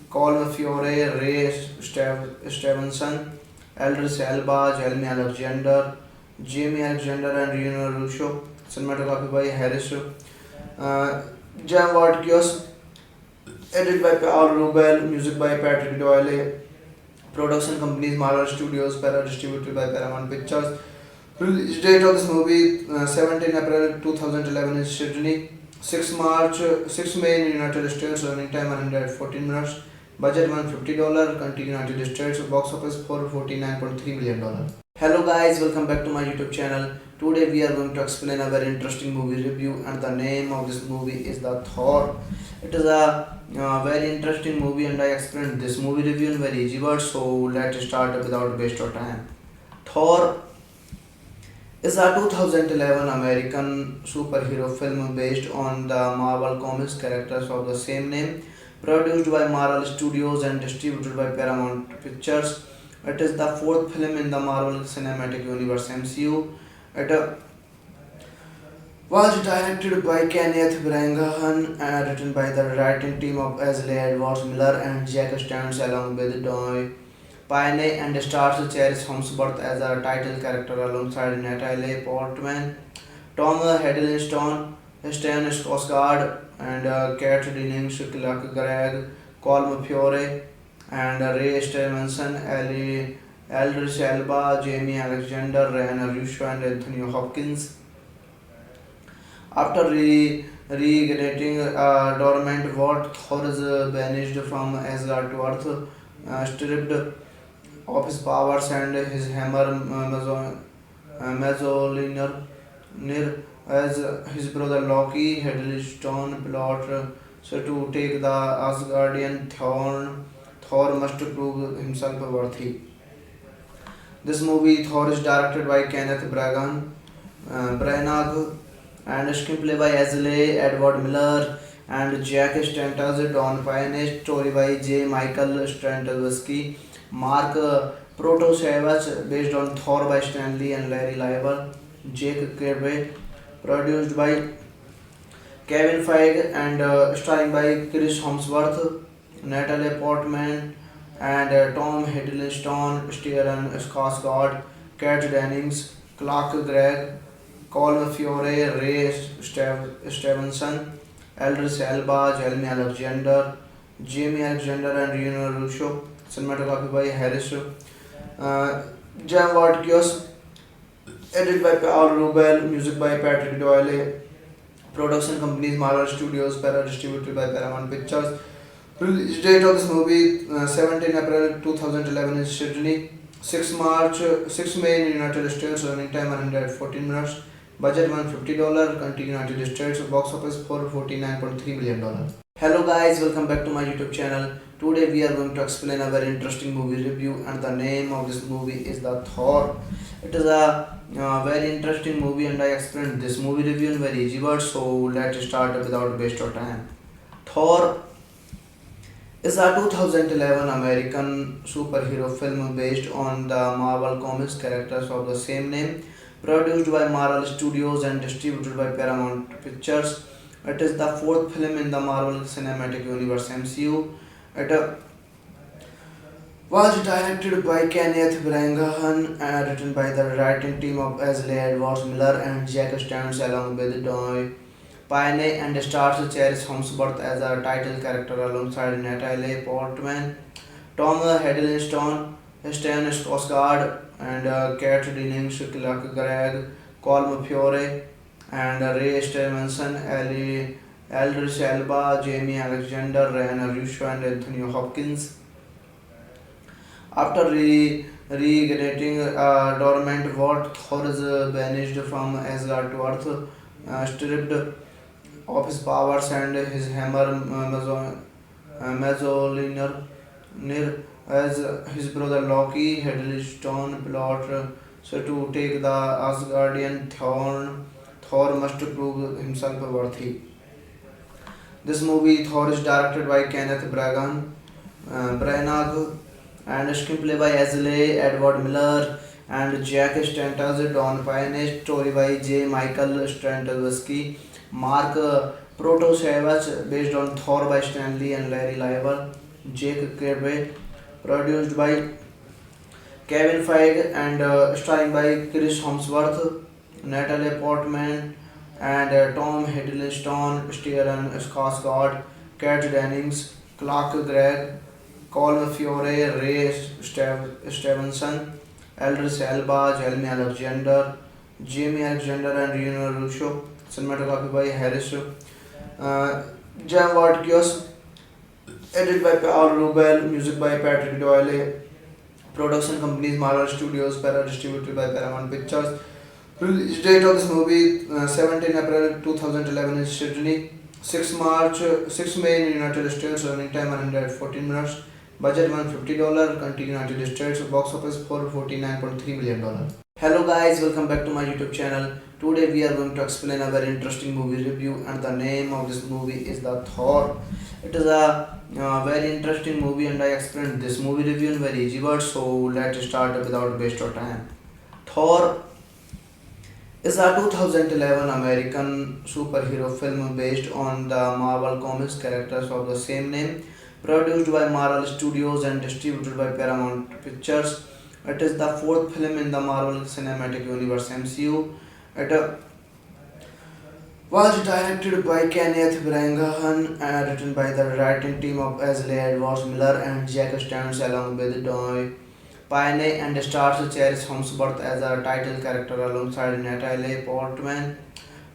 Colm Fiore, Ray Stevenson, Aldrich Elba, Jeremy Alexander, Jamie Alexander, and Reno Russo. Cinematography by Harris Jam Vatkios, edited by Paul Rubel, music by Patrick Doyle, production companies Marvel Studios, distributed by Paramount Pictures. Release date of this movie 17 April 2011 in Sydney, 6 May in United States, running time 114 minutes, budget $150, country United States, box office $449.3 million. Hello guys, welcome back to my YouTube channel. Today we are going to explain a very interesting movie review, and the name of this movie is the Thor. It is a very interesting movie, and I explained this movie review in very easy words. So let's start without waste of time. Thor is a 2011 American superhero film based on the Marvel Comics characters of the same name, produced by Marvel Studios and distributed by Paramount Pictures. It is the fourth film in the Marvel Cinematic Universe (MCU). It was directed by Kenneth Branagh and written by the writing team of Ashley Edwards Miller and Jack Stans along with Doy Pyne, and stars Cherish Hemsworth as a title character alongside Natalie Portman, Tom Hiddleston, Stan Skarsgård, and Kat Dennings, Clark Gregg, Colm Fiore, and Ray Stevenson, Aldrich Elba, Jamie Alexander, Ryan Russo, and Anthony Hopkins. After reigniting a dormant war, Thor is banished from Asgard to Earth, stripped of his powers and his hammer Mjolnir, as his brother Loki Hiddleston plot so to take the Asgardian throne. Thor must prove himself worthy. This movie, Thor, is directed by Kenneth Branagh and screenplay by Ashley Edward Miller and Jack Stantas, Don Payne, story by J. Michael Straczynski, Mark Protosevich, based on Thor by Stanley and Larry Lieber, Jake Kirby, produced by Kevin Feige and starring by Chris Hemsworth, Natalie Portman, and Tom Hiddleston, Stellan Skarsgård, Kat Dennings, Clark Gregg, Colm Fiore, Ray Stevenson, Aldrich Elba, Jeremy Alexander, Jamie Alexander, and Reno Russo. Cinematography by Harris Jam Vatkios, edited by Paul Rubel, music by Patrick Doyle, Production companies Marvel Studios, Para distributed by Paramount Pictures. Release date of this movie 17 April 2011 in Sydney, 6 May in United States, running time 114 minutes, budget $150, country United States, box office $449.3 million. Hello guys, welcome back to my YouTube channel. Today we are going to explain a very interesting movie review, and the name of this movie is the Thor. It is a very interesting movie, and I explained this movie review in very easy words. So let's start without waste of time. Thor is a 2011 American superhero film based on the Marvel Comics characters of the same name, produced by Marvel Studios and distributed by Paramount Pictures. It is the fourth film in the Marvel Cinematic Universe (MCU). It was directed by Kenneth Branagh and written by the writing team of Ashley Edwards Miller and Jack Stans along with Doy Pyne, and stars Chris Hemsworth as a title character alongside Natalie Portman, Tom Hiddleston, Stan Skarsgård, and Kat Dennings, Clark Gregg, Colm Feore, and Ray Stevenson, Aldrich Elba, Jamie Alexander, Ryan Russo, and Anthony Hopkins. After reigniting a dormant world, Thor is banished from Asgard to Earth, stripped of his powers and his hammer Mjolnir, as his brother Loki Hiddleston plot so to take the Asgardian throne. Thor must prove himself worthy. This movie, Thor, is directed by Kenneth Branagh and screenplay by Ashley Edward Miller and Jack Stantas, Don Pyne, story by J. Michael Straczynski, Mark Protosevich, based on Thor by Stanley and Larry Lieber, Jake Kirby, produced by Kevin Feige and starring by Chris Hemsworth, Natalie Portman, and Tom Hiddleston, Stellan Skarsgård, Kat Dennings, Clark Gregg, Colm Feore, Ray Stevenson, Aldrich Elba, Jamie Alexander, and Ryan Russo. Cinematography by Harris Jam Vatkios, edited by Paul Rubel, music by Patrick Doyle. Production companies Marvel Studios, Para distributed by Paramount Pictures. Release date of this movie 17 April 2011 in Sydney, 6 May in United States, running time 114 minutes, budget $150, country United States, box office $449.3 million. Hello guys, welcome back to my YouTube channel. Today we are going to explain a very interesting movie review, and the name of this movie is the Thor. It is a very interesting movie, and I explained this movie review in very easy words. So let's start without waste of time. Thor is a 2011 American superhero film based on the Marvel Comics characters of the same name, produced by Marvel Studios and distributed by Paramount Pictures. It is the fourth film in the Marvel Cinematic Universe (MCU). It was directed by Kenneth Branagh and written by the writing team of Ashley Edwards Miller and Jack Stans along with Doy Pyne, and stars Chris Hemsworth as a title character alongside Natalie Portman,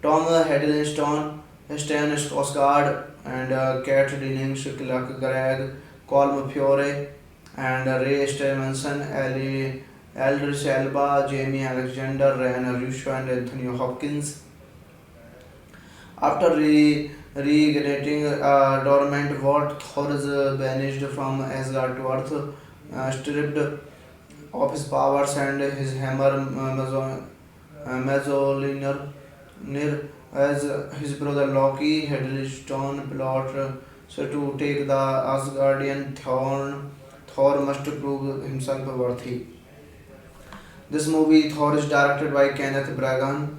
Tom Hiddleston, Stan Skarsgård, and Kat Dennings, Clark Gregg, Colm Feore, and Ray Stevenson, Aldrich Elba, Jamie Alexander, Ryan Russo, and Anthony Hopkins. After reigniting a dormant world, Thor is banished from Asgard to Earth, stripped of his powers and his hammer Mjolnir, as his brother Loki Hiddleston plot so to take the Asgardian throne. Thor must prove himself worthy. This movie, Thor, is directed by Kenneth Branagh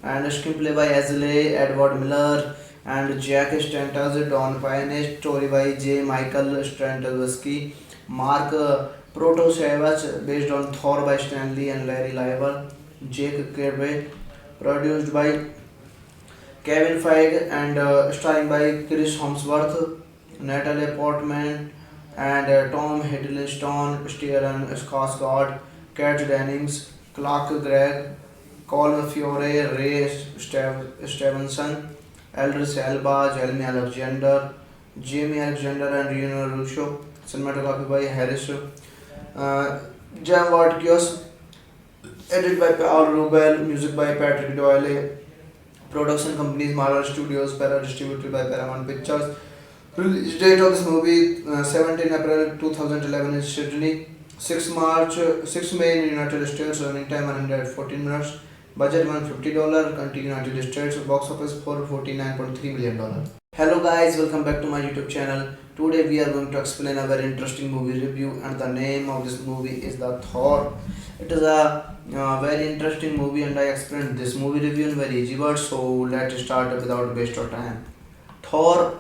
and screenplay by Ashley Edward Miller and Jack Stantas, Don Pyne, story by J. Michael Straczynski, Mark Protosevich, based on Thor by Stanley and Larry Lieber, Jake Kirby, produced by Kevin Feige and starring by Chris Hemsworth, Natalie Portman, and Tom Hiddleston, Stellan Skarsgård, Kat Dennings, Clark Gregg, Colm Fiore, Ray Stevenson, Eldris Elba, Jeremy Alexander, Jamie Alexander, and Reno Russo. Cinematography by Harris Jam Vatkios, edited by Paul Rubel, music by Patrick Doyle, production companies Marvel Studios, distributed by Paramount Pictures. Release date of this movie 17 April 2011 in Sydney, 6 May in United States, running time 114 minutes, budget $150, country United States, box office $449.3 million. Hello guys, welcome back to my YouTube channel. Today we are going to explain a very interesting movie review, and the name of this movie is the Thor. It is a very interesting movie, and I explained this movie review in very easy words. So let's start without waste of time. Thor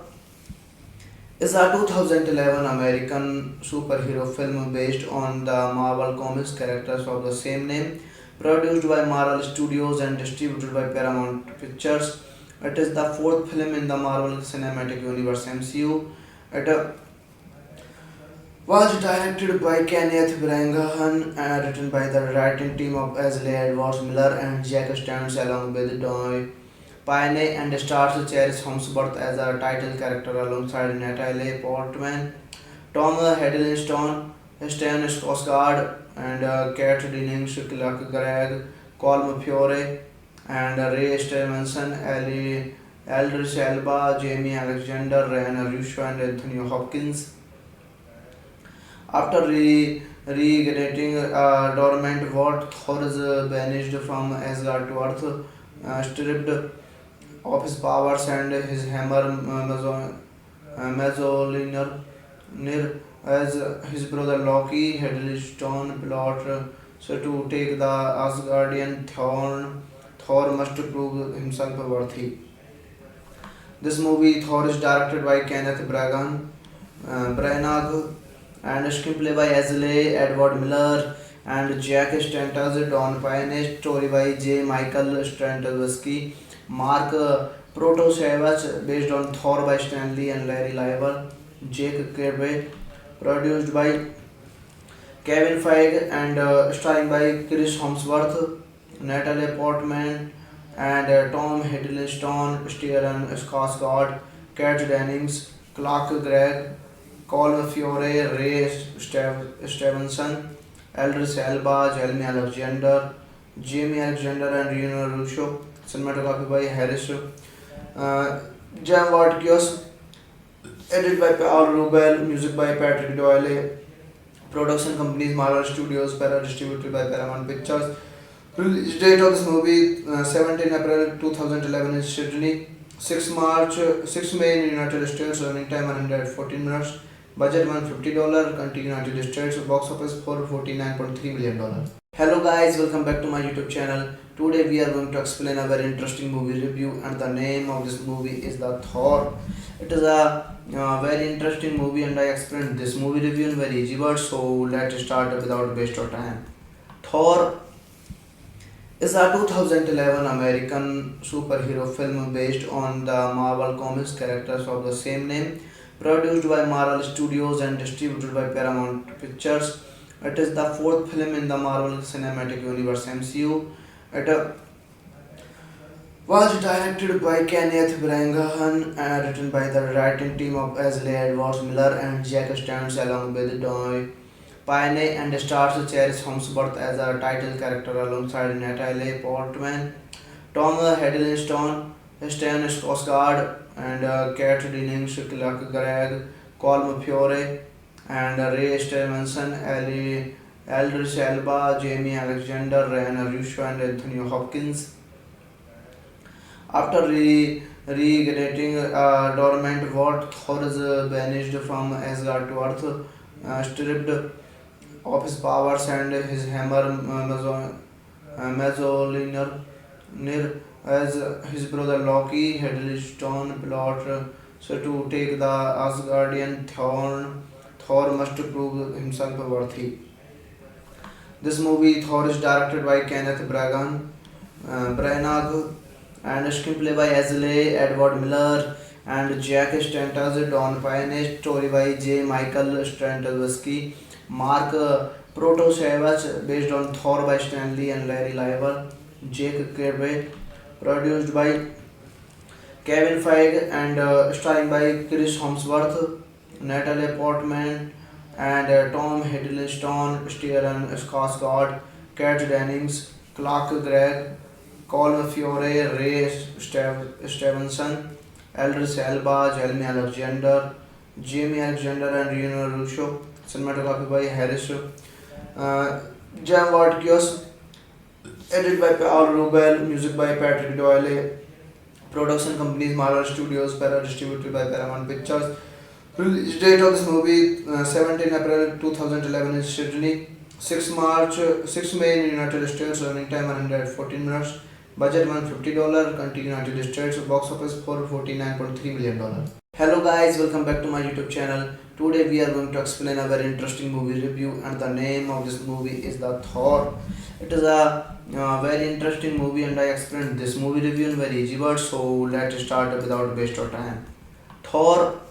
is a 2011 American superhero film based on the Marvel Comics characters of the same name, produced by Marvel Studios and distributed by Paramount Pictures. It is the fourth film in the Marvel Cinematic Universe (MCU). It was directed by Kenneth Branagh and written by the writing team of Leslie Edwards Miller and Jack Stans along with Doy Pyne, and stars Chris Hemsworth as a title character alongside Natalie Portman, Tom Hiddleston, Stan Skarsgård, and Kat Dennings, Clark Gregg, Colm Fiore, and Ray Stevenson, Eldris Elba, Jamie Alexander, Ryan Russo, and Anthony Hopkins. After reigniting a dormant world, Thor is banished from Asgard to Earth, stripped of his powers and his hammer Mjolnir, as his brother Loki Hiddleston plot to take the Asgardian throne. Thor must prove himself worthy. This movie, Thor, is directed by Kenneth Branagh and screenplay by Leslie Edward Miller and Jack Stantis, Don Pyne, story by J. Michael Straczynski, Mark Protosevich, based on Thor by Stanley and Larry Lieber, Jake Kirby, produced by Kevin Feige, and starring by Chris Hemsworth, Natalie Portman, and Tom Hiddleston, Stellan Skarsgård, Kat Dennings, Clark Gregg, Colm Fiore, Ray Stevenson, Eldris Elba, Jeremy Alexander, Jamie Alexander, and Reno Russo. Cinematography by Harris Jam Vatkios, edited by Paul Rubel, music by Patrick Doyle, production companies Marvel Studios, distributed by Paramount Pictures. Release date of this movie 17 April 2011 in Sydney, 6 May in United States, running time 114 minutes, budget $150, country United States, box office $449.3 million. Hello guys, welcome back to my YouTube channel. Today we are going to explain a very interesting movie review, and the name of this movie is the Thor. It is a very interesting movie, and I explained this movie review in very easy words. So let's start without waste of time. Thor is a 2011 American superhero film based on the Marvel Comics characters of the same name, produced by Marvel Studios and distributed by Paramount Pictures. It is the fourth film in the Marvel Cinematic Universe (MCU). It was directed by Kenneth Branagh and written by the writing team of Leslie Edwards Miller and Jack Stans along with Doy Pyne, and stars Chris Hemsworth as a title character alongside Natalie Portman, Tom Hiddleston, Stan Skarsgård, and Kat Dennings, Clark Gregg, Colm Fiore, and Ray Stevenson, Eldris Elba, Jamie Alexander, Ryan Russo, and Anthony Hopkins. After reigniting a dormant world, Thor is banished from Asgard to Earth, stripped of his powers and his hammer Mjolnir, as his brother Loki Hiddleston plot to take the Asgardian throne. Thor must prove himself worthy. This movie, Thor, is directed by Kenneth Branagh and screenplay by Leslie Edward Miller and Jack Stantis, Don Pyne, story by J. Michael Straczynski, Mark Protosevich, based on Thor by Stanley and Larry Lieber, Jake Kirby, produced by Kevin Feige and starring by Chris Hemsworth, Natalie Portman, and Tom Hiddleston, Stellan Skarsgård, Kat Dennings, Clark Gregg, Colm Fiore, Ray Stevenson, Eldris Elba, Jamie Alexander, and Reno Russo. Cinematography by Harris Jam Vatkios, edited by Paul Rubel, music by Patrick Doyle, production companies Marvel Studios, para distributed by Paramount Pictures. Release date of this movie 17 April 2011 in Sydney, 6 May in United States, running time 114 minutes, budget $150, country United States, box office $449.3 million. Hello guys, welcome back to my YouTube channel. Today we are going to explain a very interesting movie review, and the name of this movie is the Thor. It is a very interesting movie, and I explained this movie review in very easy words. So let's start without waste of time. Thor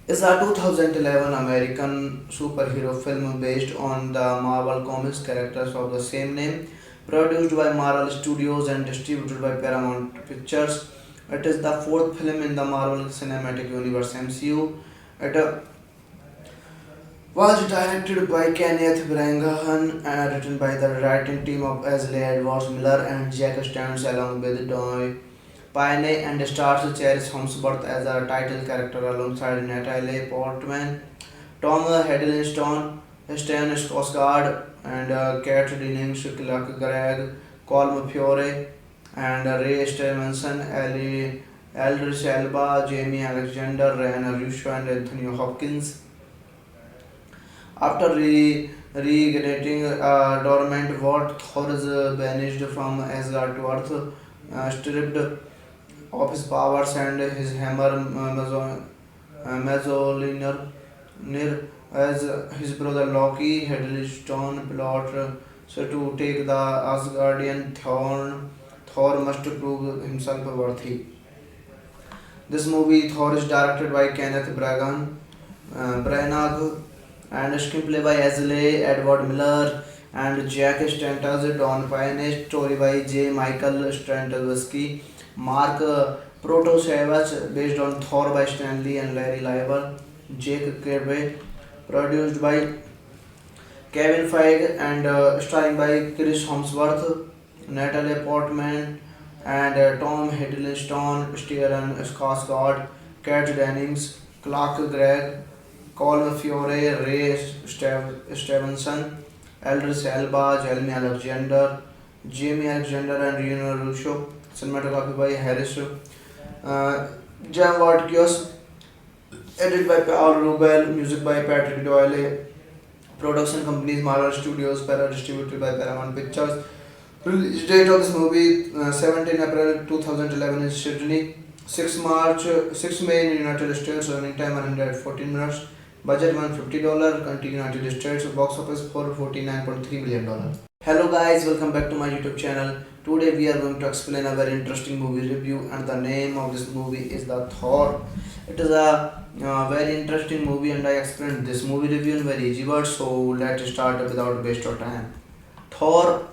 is a 2011 American superhero film based on the Marvel Comics characters of the same name, produced by Marvel Studios and distributed by Paramount Pictures. It is the fourth film in the Marvel Cinematic Universe (MCU). It was directed by Kenneth Branagh and written by the writing team of Leslie Edwards Miller and Jack Stans along with Doy Pyne, and stars Chris Hemsworth as a title character alongside Natalie Portman, Tom Hiddleston, Stellan Skarsgård, and Kat Dennings, Clark Gregg, Colm Fiore, and Ray Stevenson, Eldris Elba, Jamie Alexander, Ryan Russo, and Anthony Hopkins. After reigniting a dormant world, Thor is banished from Asgard to Earth, stripped of his powers and his hammer Mjolnir, as his brother Loki Hiddleston plot so to take the Asgardian throne. Thor must prove himself worthy. This movie, Thor, is directed by Kenneth Branagh and screenplay by Leslie Edward Miller and Jack Stantas, Don Pyne, story by J. Michael Straczynski, Mark Protosevich, based on Thor by Stanley and Larry Lieber, Jake Kirby, produced by Kevin Feige and starring by Chris Hemsworth, Natalie Portman, and Tom Hiddleston, Stellan Skarsgård, Kat Dennings, Clark Gregg, Colm Fiore, Ray Stevenson, Eldris Elba, Jamie Alexander, and Reno Russo. Cinematography by Harris Jam Vatkios, edited by Paul Rubel, music by Patrick Doyle, production companies Marvel Studios, para distributed by Paramount Pictures. Release date of this movie 17 April 2011 in Sydney, 6 May in United States, running time 114 minutes, budget $150, country United States, box office $449.3 million. Hello guys, welcome back to my YouTube channel. Today we are going to explain a very interesting movie review, and the name of this movie is the Thor. It is a very interesting movie, and I explained this movie review in very easy words. So let's start without waste of time. Thor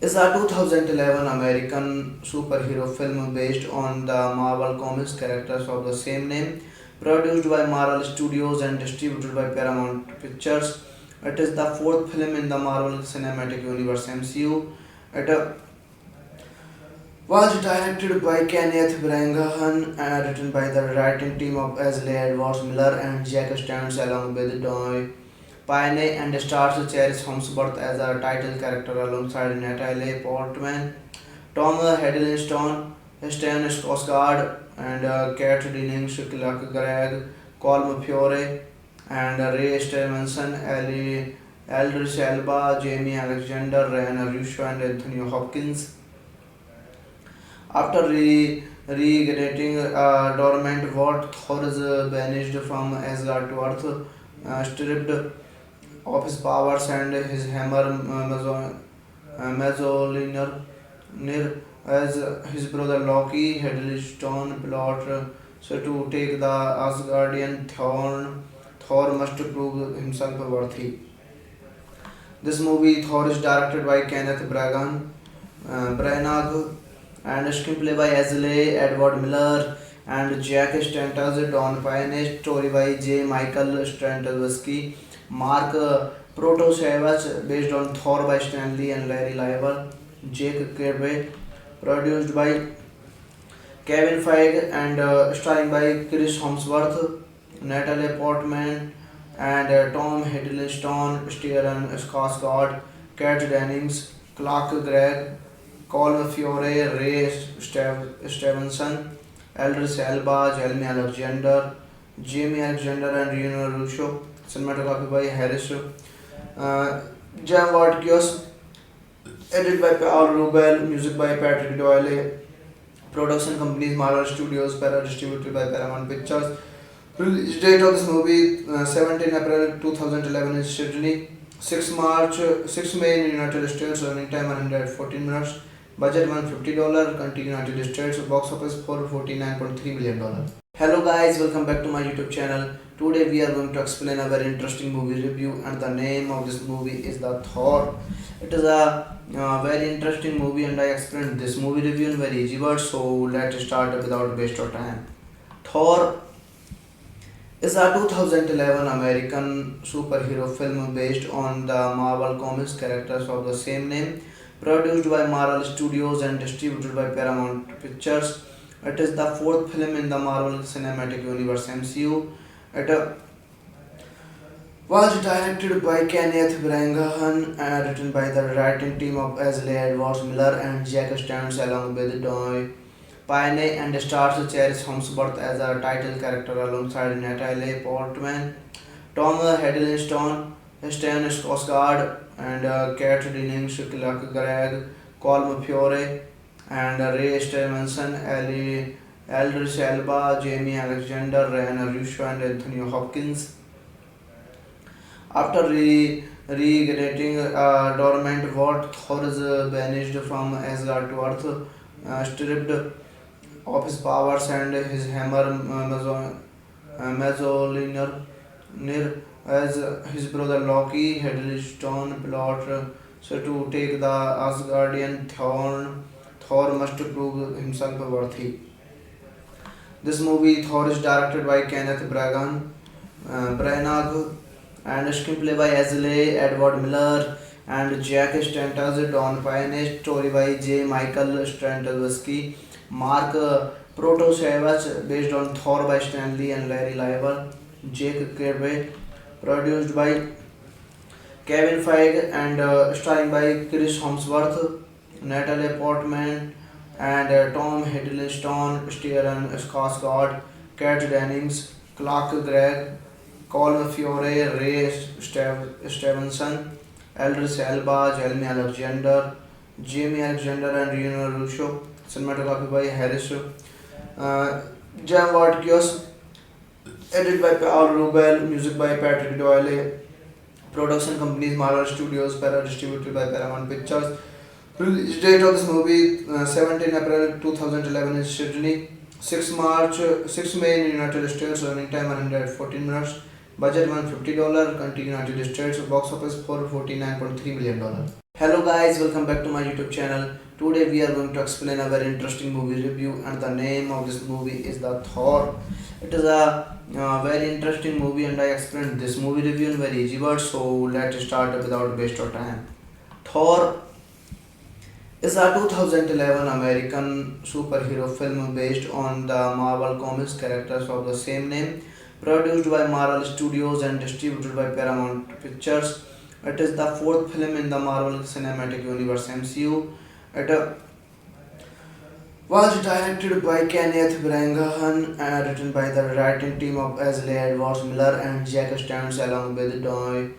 is a 2011 American superhero film based on the Marvel Comics characters of the same name, produced by Marvel Studios and distributed by Paramount Pictures. It is the fourth film in the Marvel Cinematic Universe (MCU). It was directed by Kenneth Branagh and written by the writing team of Leslie Edwards Miller and Jack Stans along with Doy Pyne, and stars Chris Hemsworth as a title character alongside Natalie Portman, Tom Hiddleston, Stellan Skarsgård, and Kat Dennings, Clark Gregg, Colm Fiore, and Ray Stevenson, Eldris Elba, Jamie Alexander, Ryan Russo, and Anthony Hopkins. After reigniting a dormant world, Thor is banished from Asgard to Earth, stripped of his powers and his hammer Mjolnir, as his brother Loki Hiddleston plot so to take the Asgardian throne. Thor must prove himself worthy. This movie Thor is directed by Kenneth Branagh and screenplay by Ashley Edward Miller and Jack Stanton, Don Payne, story by J. Michael Straczynski, Mark Protosevich, based on Thor by Stanley and Larry Lieber, Jake Kirby, produced by Kevin Feige and starring by Chris Hemsworth, Natalie Portman, and Tom Hiddleston, Stellan Skarsgård, Kat Dennings, Clark Gregg, Colm Feore, Ray Stevenson, Eldris Elba, Jeremy Alexander, Jamie Alexander, and Reno Russo. Cinematography by Harris Jam Watkios, edited by Paul Rubel, music by Patrick Doyle, production companies Marvel Studios, para distributed by Paramount Pictures. Release date of this movie 17 April 2011 in Sydney, 6 May in United States, running time 114 minutes, budget $150, country United States, box office $449.3 million. Hello guys, welcome back to my YouTube channel. Today we are going to explain a very interesting movie review, and the name of this movie is the Thor. It is a very interesting movie, and I explained this movie review in very easy words. So let's start without waste of time. Thor is a 2011 American superhero film based on the Marvel Comics characters of the same name, produced by Marvel Studios and distributed by Paramount Pictures. It is the fourth film in the Marvel Cinematic Universe (MCU). It was directed by Kenneth Branagh and written by the writing team of Ashley Edwards Miller and Jack Stanton along with Don Payne, and stars Chris Hemsworth as a title character alongside Natalie Portman, Tom Hiddleston, Stellan Skarsgård, and Kat Dennings, Clark Gregg, Colm Feore, and Ray Stevenson, Eldris Elba, Jamie Alexander, Ryan Russo, and Anthony Hopkins. After reigniting a dormant world, Thor is banished from Asgard to Earth, stripped of his powers and his hammer Mjolnir, as his brother Loki Hiddleston plot so to take the Asgardian throne. Thor must prove himself worthy. This movie Thor is directed by Kenneth Branagh and screenplay by Ashley Edward Miller and Jack Stanton, Don Payne, story by J. Michael Straczynski, Mark Protosevich, based on Thor by Stanley and Larry Lieber, Jake Kirby, produced by Kevin Feige and starring by Chris Hemsworth, Natalie Portman, and Tom Hiddleston, Stellan Skarsgård, Kat Dennings, Clark Gregg, Colm Feore, Ray Stevenson, Eldris Elba, Jeremy Alexander, Jamie Alexander, and Reno Russo. Cinematography by Harris Jam Watkios, edited by Paul Rubel, music by Patrick Doyle, production companies Marvel Studios, para distributed by Paramount Pictures. Release date of this movie 17 April 2011 in Sydney, 6 May in United States, running time 114 minutes, budget $150, country United States, box office $449.3 million. Hello guys, welcome back to my YouTube channel. Today we are going to explain a very interesting movie review, and the name of this movie is the Thor. It is a very interesting movie, and I explained this movie review in very easy words. So let's start without waste of time. Thor is a 2011 American superhero film based on the Marvel Comics characters of the same name, produced by Marvel Studios and distributed by Paramount Pictures. It is the fourth film in the Marvel Cinematic Universe (MCU). It was directed by Kenneth Branagh and written by the writing team of Ashley Edwards Miller and Jack Stanton along with Don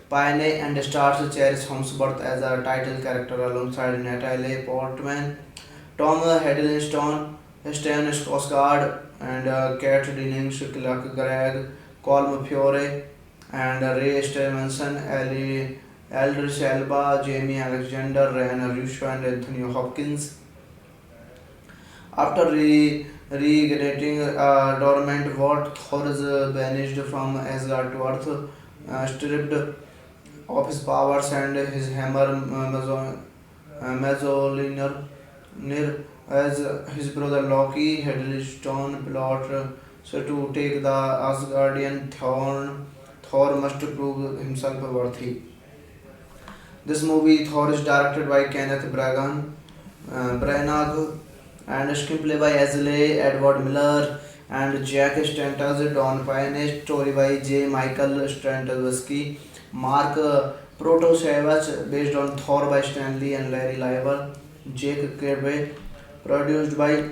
Payne, and stars Chris Hemsworth as a title character alongside Natalie Portman, Tom Hiddleston, Stellan Skarsgård, and Kat Dennings, Clark Gregg, Colm Feore, and Ray Stevenson, Eldris Elba, Jamie Alexander, Ryan Russo, and Anthony Hopkins. After reigniting a dormant world, Thor is banished from Asgard to Earth, stripped of his powers and his hammer Mjolnir as his brother Loki Hiddleston plot so to take the Asgardian throne. Thor must prove himself worthy. This movie Thor is directed by Kenneth Branagh and screenplay by Ashley Edward Miller and Jack Stantas, Don Payne, story by J. Michael Straczynski, Mark Protosevich, based on Thor by Stanley and Larry Lieber, Jake Kirby, produced by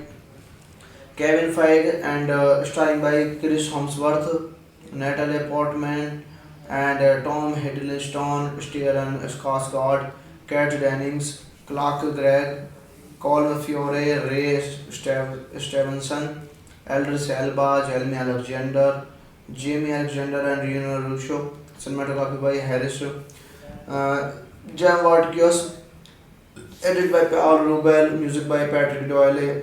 Kevin Feige and starring by Chris Hemsworth, Natalie Portman, and Tom Hiddleston, Stellan Skarsgård, Kat Dennings, Clark Gregg, Colm Feore, Ray Stevenson, Eldris Elba, Jeremy Alexander, Jamie Alexander, and Reno Russo. Cinematography by Harris Jam Watkios, edited by Paul Rubel, music by Patrick Doyle,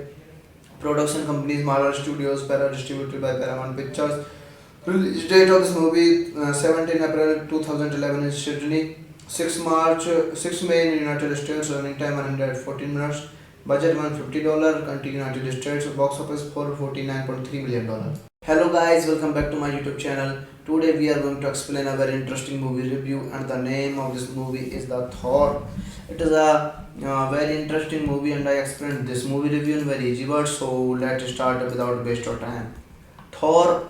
production companies Marvel Studios, para distributed by Paramount Pictures. Release date of this movie 17 April 2011 in Sydney, 6 May in United States, running time 114 minutes, budget $150, country United States, box office $449.3 million. Hello guys, welcome back to my YouTube channel. Today we are going to explain a very interesting movie review, and the name of this movie is the Thor. It is a very interesting movie, and I explained this movie review in very easy words. So let's start without waste of time. Thor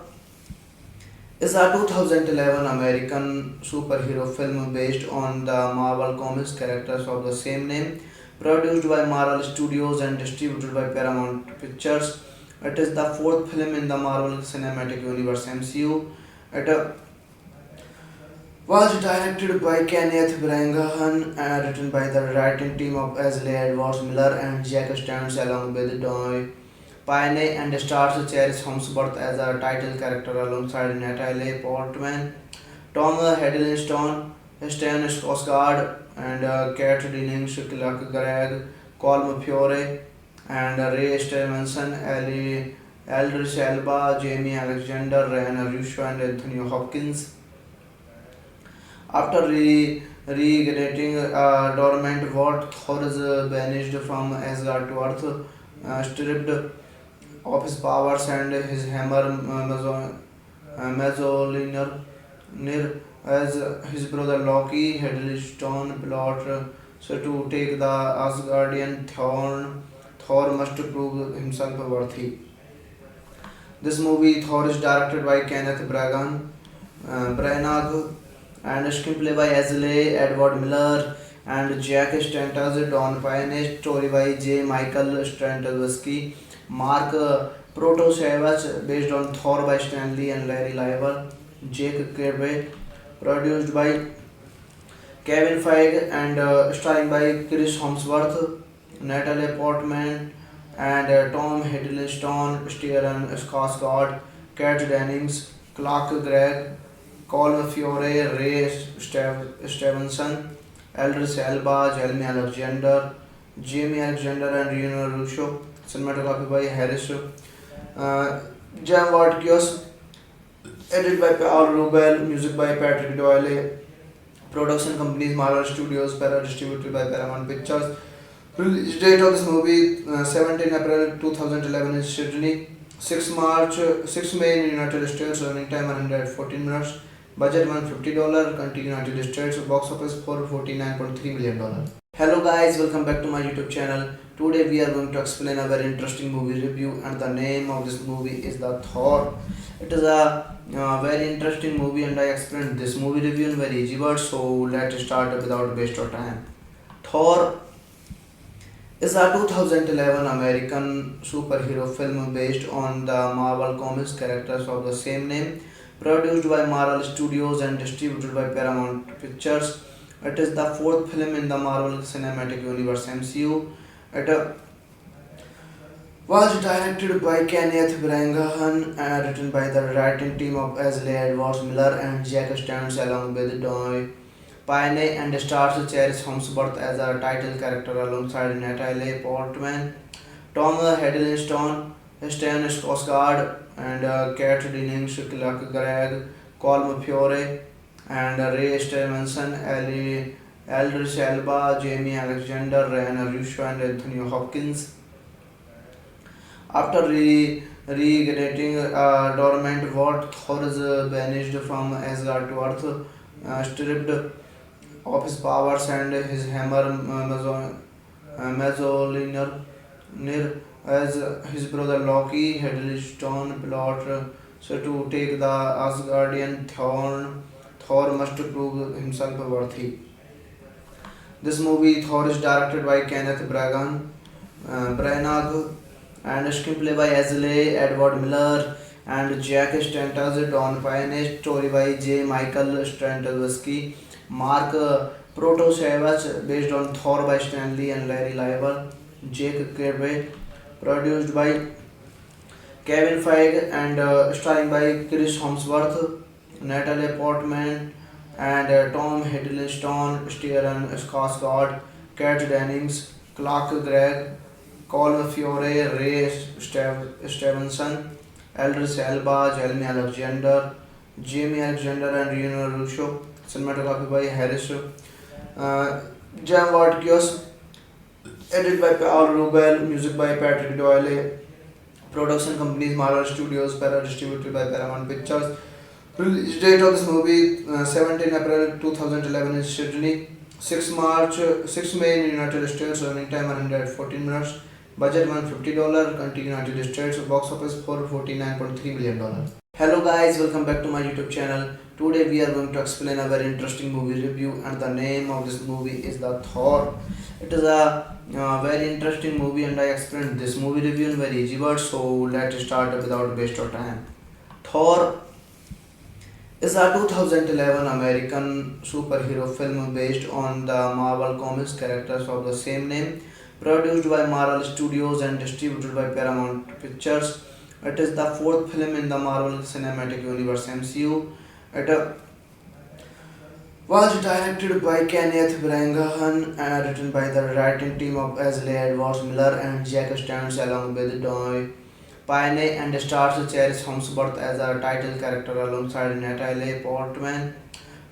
is a 2011 American superhero film based on the Marvel Comics characters of the same name, produced by Marvel Studios and distributed by Paramount Pictures. It is the fourth film in the Marvel Cinematic Universe (MCU). It was directed by Kenneth Branagh and written by the writing team of Ashley Edwards Miller and Jack Stans along with Don Payne, and stars Chris Hemsworth as a title character alongside Natalie Portman, Tom Hiddleston, Stellan Skarsgård, and Kat Dennings, Clark Gregg, Colm Feore, and Ray Stevenson, Eldris Elba, Jamie Alexander, Ryan Russo, and Anthony Hopkins. After reigniting a dormant world, Thor is banished from Asgard to Earth, stripped of his powers and his hammer Mjolnir as his brother Loki Hiddleston plot so to take the Asgardian throne. Thor must prove himself worthy. This movie Thor is directed by Kenneth Branagh and screenplay by Ashley Edward Miller and Jack Stantas, Don Payne, story by J. Michael Straczynski, Mark Protosevich, based on Thor by Stanley and Larry Lieber, Jake Kirby, produced by Kevin Feige and starring by Chris Hemsworth, Natalie Portman, and Tom Hiddleston, Stellan Skarsgård, Kat Dennings, Clark Gregg, Colm Feore, Ray Stevenson, Eldris Elba, Jeremy Alexander, Jamie Alexander, and Reno Russo. Cinematography by Harris Jam Watkios, edited by Paul Rubel, music by Patrick Doyle, production companies Marvel Studios, para distributed by Paramount Pictures. Release date of this movie 17 April 2011 in Sydney, 6 May in United States, running time 114 minutes, budget $150, country United States, box office $449.3 million. Hello guys, welcome back to my YouTube channel. Today we are going to explain a very interesting movie review, and the name of this movie is the Thor. It is a very interesting movie, and I explained this movie review in very easy words. So let's start without waste of time. Thor is a 2011 American superhero film based on the Marvel Comics characters of the same name, produced by Marvel Studios and distributed by Paramount Pictures. It is the fourth film in the Marvel Cinematic Universe (MCU). It was directed by Kenneth Branagh and written by the writing team of Ashley Edwards Miller and Jack Stans along with Don Payne, and stars Chris Hemsworth as a title character alongside Natalie Portman, Tom Hiddleston, Stellan Skarsgård, and Kat Dennings, Clark Gregg, Colm Feore, and Ray Stevenson, Aldrich Elba, Jamie Alexander, Ryan Russo, and Anthony Hopkins. After reigniting a dormant war, Thor is banished from Asgard to Earth, stripped of his powers and his hammer Mjolnir, as his brother Loki had stone plot so to take the Asgardian throne. Thor must prove himself worthy. This movie, Thor, is directed by Kenneth Branagh and screenplay by Ashley Edward Miller and Jack Stantas, Don Payne, story by J. Michael Straczynski, Mark Protosevich, based on Thor by Stanley and Larry Lieber, Jake Kirby, produced by Kevin Feige and starring by Chris Hemsworth, Natalie Portman, and Tom Hiddleston, Stellan Skarsgård, Kat Dennings, Clark Gregg, Colm Feore, Ray Stevenson, Aldous Elba, Jeremy Alexander, Jamie Alexander, and Reno Russo. Cinematography by Harris Jam Watkios, edited by Paul Rubel, music by Patrick Doyle, production companies Marvel Studios, para distributed by Paramount Pictures. Release date of this movie 17 April 2011 in Sydney, 6 May in United States, running time 114 minutes, budget $150, country United States, box office $449.3 million. Hello guys, welcome back to my YouTube channel. Today we are going to explain a very interesting movie review, and the name of this movie is the Thor. It is a very interesting movie, and I explained this movie review in very easy words, so let's start without waste of time. Thor is a 2011 American superhero film based on the Marvel Comics characters of the same name, produced by Marvel Studios and distributed by Paramount Pictures. It is the fourth film in the Marvel Cinematic Universe (MCU). It was directed by Kenneth Branagh and written by the writing team of Ashley Edwards Miller and Jack Stans along with Don Payne, and stars Chris Hemsworth as a title character alongside Natalie Portman,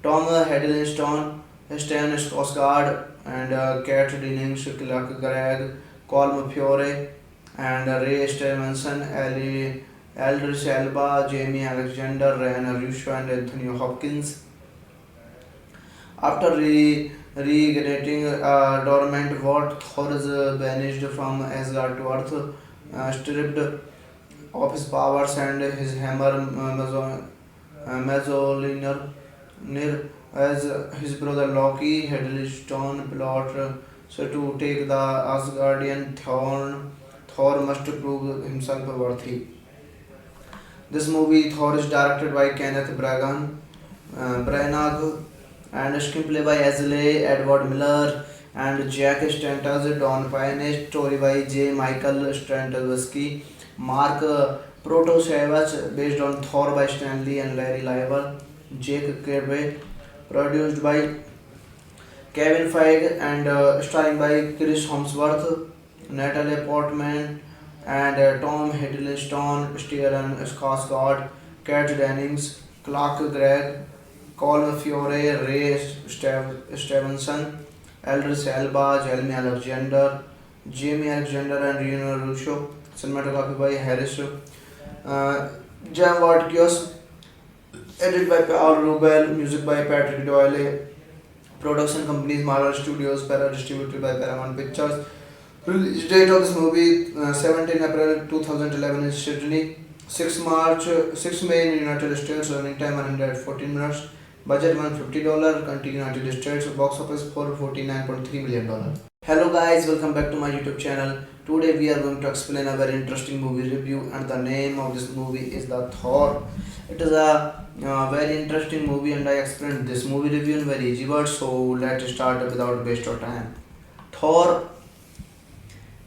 Tom Hiddleston, Stellan Skarsgård, and Kat Dennings, Clark Gregg, Colm Feore, and Ray Stevenson, Aldrich Elba, Jamie Alexander, Ryan Russo, and Anthony Hopkins. After reigniting a dormant war, Thor is banished from Asgard to Earth, stripped of his powers and his hammer Mjolnir, as his brother Loki had stone plot so to take the Asgardian throne. Thor must prove himself worthy. This movie, Thor, is directed by Kenneth Branagh and screenplay by Ashley Edward Miller and Jack Stantas, Don Payne, story by J. Michael Straczynski, Mark Protosevich, based on Thor by Stanley and Larry Lieber, Jake Kirby, produced by Kevin Feige and starring by Chris Hemsworth, Natalie Portman, and Tom Hiddleston, Stellan Skarsgård, Kat Dennings, Clark Gregg, Colm Feore, Ray Stevenson, Aldrich Elba, Jeremy Alexander, Jamie Alexander, and Reno Russo. Cinematography by Harris Jam Watkios, edited by Paul Rubel, music by Patrick Doyle, production companies Marvel Studios, para distributed by Paramount Pictures. Release date of this movie 17 April 2011 in Sydney, 6 May in United States, running time 114 minutes, budget $150, country United States, box office $449.3 million. Hello guys, welcome back to my YouTube channel. Today we are going to explain a very interesting movie review, and the name of this movie is the Thor. It is a very interesting movie, and I explained this movie review in very easy words, so let's start without waste of time. Thor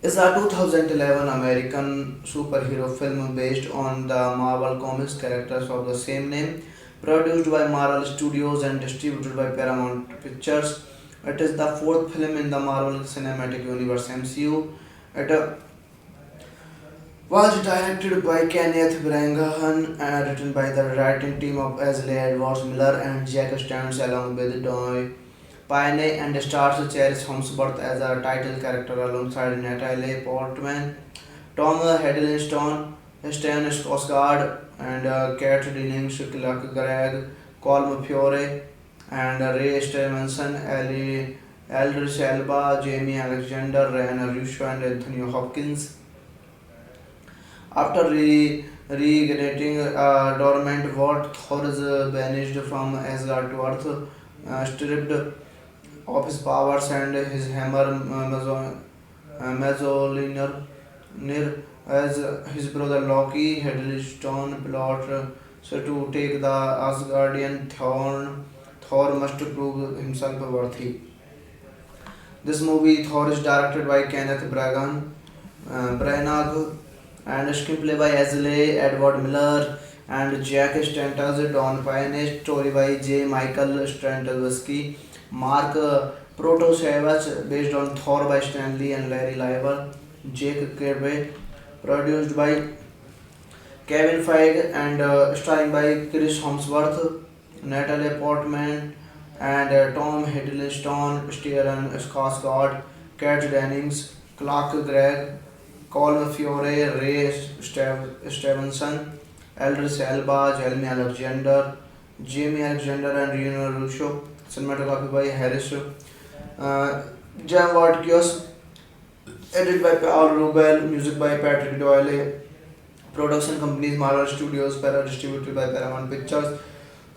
is a 2011 American superhero film based on the Marvel Comics characters of the same name, produced by Marvel Studios and distributed by Paramount Pictures. It is the fourth film in the Marvel Cinematic Universe (MCU). It Was directed by Kenneth Branagh and written by the writing team of Ashley Edwards Miller and Jack Stans along with Doy Payne and stars Cherish Hemsworth as a title character alongside Natalie Portman, Tom Hiddleston, Stan Skarsgård, and Kat Dennings, Clark Gregg, Colm Fiore, and Ray Stevenson, Ali Aldrich Elba, Jamie Alexander, Ryan Russo, and Anthony Hopkins. After reigniting dormant what Thor is banished from Asgard to Earth, stripped of his powers and his hammer Mjolnir as his brother Loki Hiddleston plot so to take the Asgardian throne. Thor must prove himself worthy. This movie Thor is directed by Kenneth Branagh and screenplay by Ashley Edward Miller and Jack Stantas, Don Payne, story by J. Michael Straczynski, Mark Protosevich, based on Thor by Stanley and Larry Lieber, Jake Kirby, produced by Kevin Feige and starring by Chris Hemsworth, Natalie Portman, and Tom Hiddleston, Stellan Skarsgård, Kat Dennings, Clark Gregg, Colm Fiore, Ray Stevenson, Aldrich Elba, Jeremy Alexander, Jamie Alexander, and Reno Russo. Cinematography by Harris Jam Wadkios, edited by Paul Rubel, music by Patrick Doyle, production companies Marvel Studios, Para distributed by Paramount Pictures.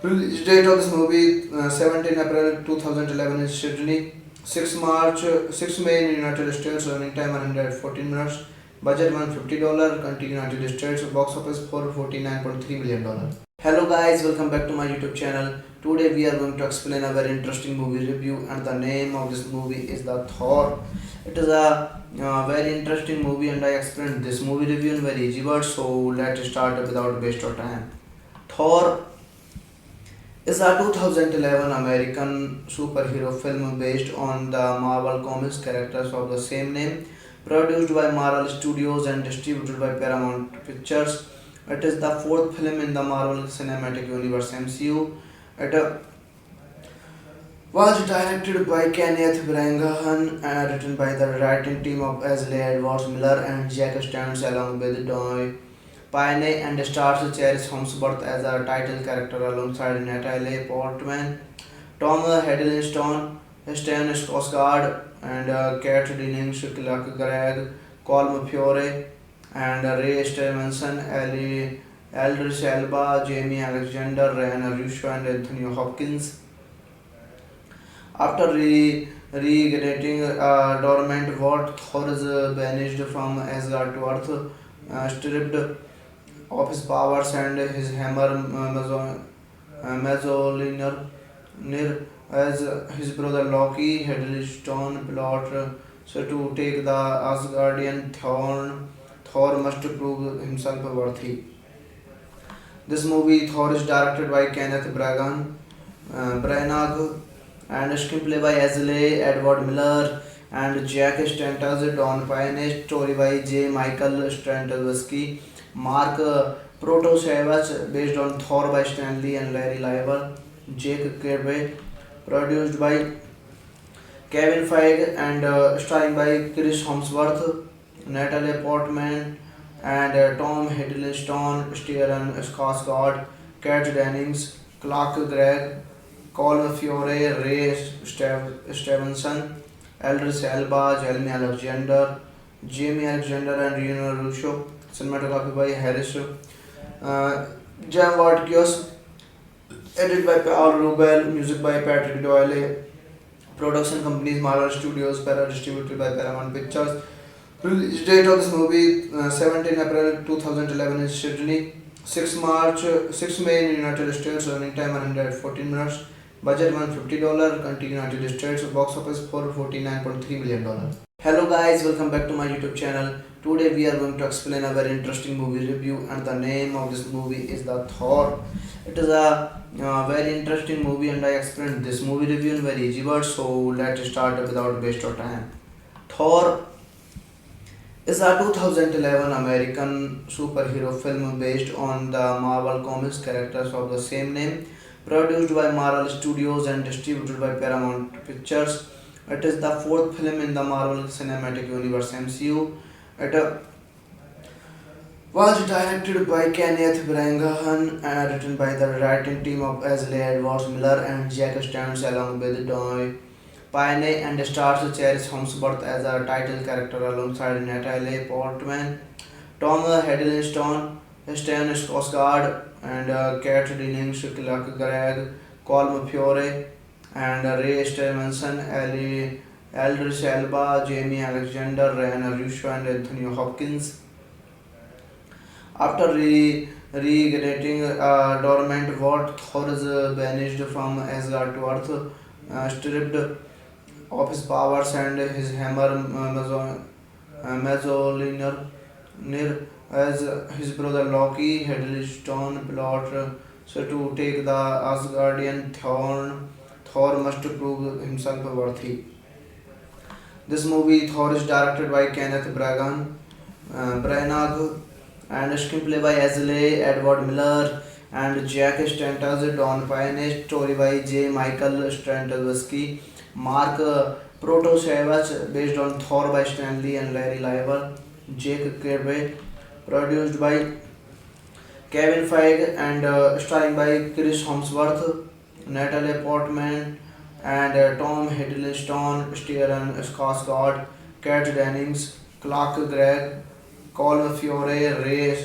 Release date of this movie 17 April 2011 in Sydney, 6 May in United States, running time 114 minutes, budget $150, country United States, box office $449.3 million. Hello guys, welcome back to my YouTube channel. Today we are going to explain a very interesting movie review and the name of this movie is the Thor. It is a very interesting movie and I explained this movie review in very easy words, so let's start without waste of time. Thor is a 2011 American superhero film based on the Marvel Comics characters of the same name, produced by Marvel Studios and distributed by Paramount Pictures. It is the fourth film in the Marvel Cinematic Universe MCU. It was directed by Kenneth Branagh and written by the writing team of Ashley Edwards Miller and Jack Stans along with Doy Payne and stars Cherish Hemsworth as a title character alongside Natalie Portman, Tom Hiddleston, Stan Skarsgård, and Kat Dennings, Clark Gregg, Colm Fiore, and Ray Stevenson, Aldrich Elba, Jamie Alexander, Ryan Russo, and Anthony Hopkins. After reigniting dormant what Thor is banished from Asgard to Earth, stripped of his powers and his hammer Mjolnir as his brother Loki Hiddleston plot so to take the Asgardian throne. Thor must prove himself worthy. This movie Thor is directed by Kenneth Branagh and screenplay by Ashley Edward Miller and Jack Stantas, Don Payne, story by J. Michael Straczynski, Mark Protosevich, based on Thor by Stanley and Larry Lieber, Jake Kirby, produced by Kevin Feige and starring by Chris Hemsworth, Natalie Portman, and Tom Hiddleston, Stellan Skarsgård, Kat Dennings, Clark Gregg, Colm Fiore, Ray Stevenson, Aldrich Elba, Jeremy Alexander, Jamie Alexander, and Reno Russo. Cinematography by Harris Jam Wadkios, edited by Paul Rubel, music by Patrick Doyle, production companies Marvel Studios, Para distributed by Paramount Pictures. Release date of this movie 17 April 2011 in Sydney, 6 May in United States, running time 114 minutes, budget $150, country United States, box office $449.3 million. Hello guys, welcome back to my YouTube channel. Today we are going to explain a very interesting movie review and the name of this movie is the Thor. It is a very interesting movie and I explained this movie review in very easy words, so let's start without waste of time. Thor is a 2011 American superhero film based on the Marvel Comics characters of the same name, produced by Marvel Studios and distributed by Paramount Pictures. It is the fourth film in the Marvel Cinematic Universe (MCU). It was directed by Kenneth Branagh and written by the writing team of Ashley Edwards Miller and Jack Stans along with Doy Pyne and stars Cherish Hemsworth as a title character alongside Natalie Portman, Tom Hiddleston, Stan Skarsgård, and Kat Dennings, Clark Gregg, Colm Fiore, and Ray Stevenson, Aldrich Elba, Jamie Alexander, Ryan Russo, and Anthony Hopkins. After reigniting a dormant war, Thor is banished from Asgard to Earth, stripped of his powers and his hammer Mjolnir as his brother Loki Hiddleston plot so to take the Asgardian throne. Thor must prove himself worthy. This movie Thor is directed by Kenneth Branagh and screenplay by Ashley Edward Miller and Jack Stantas, Don Payne, story by J. Michael Straczynski, Mark Protosevich, based on Thor by Stanley and Larry Lieber, Jake Kirby, produced by Kevin Feige and starring by Chris Hemsworth, Natalie Portman, and Tom Hiddleston, Stellan Skarsgård, Kat Dennings, Clark Gregg, Colm Fiore, Ray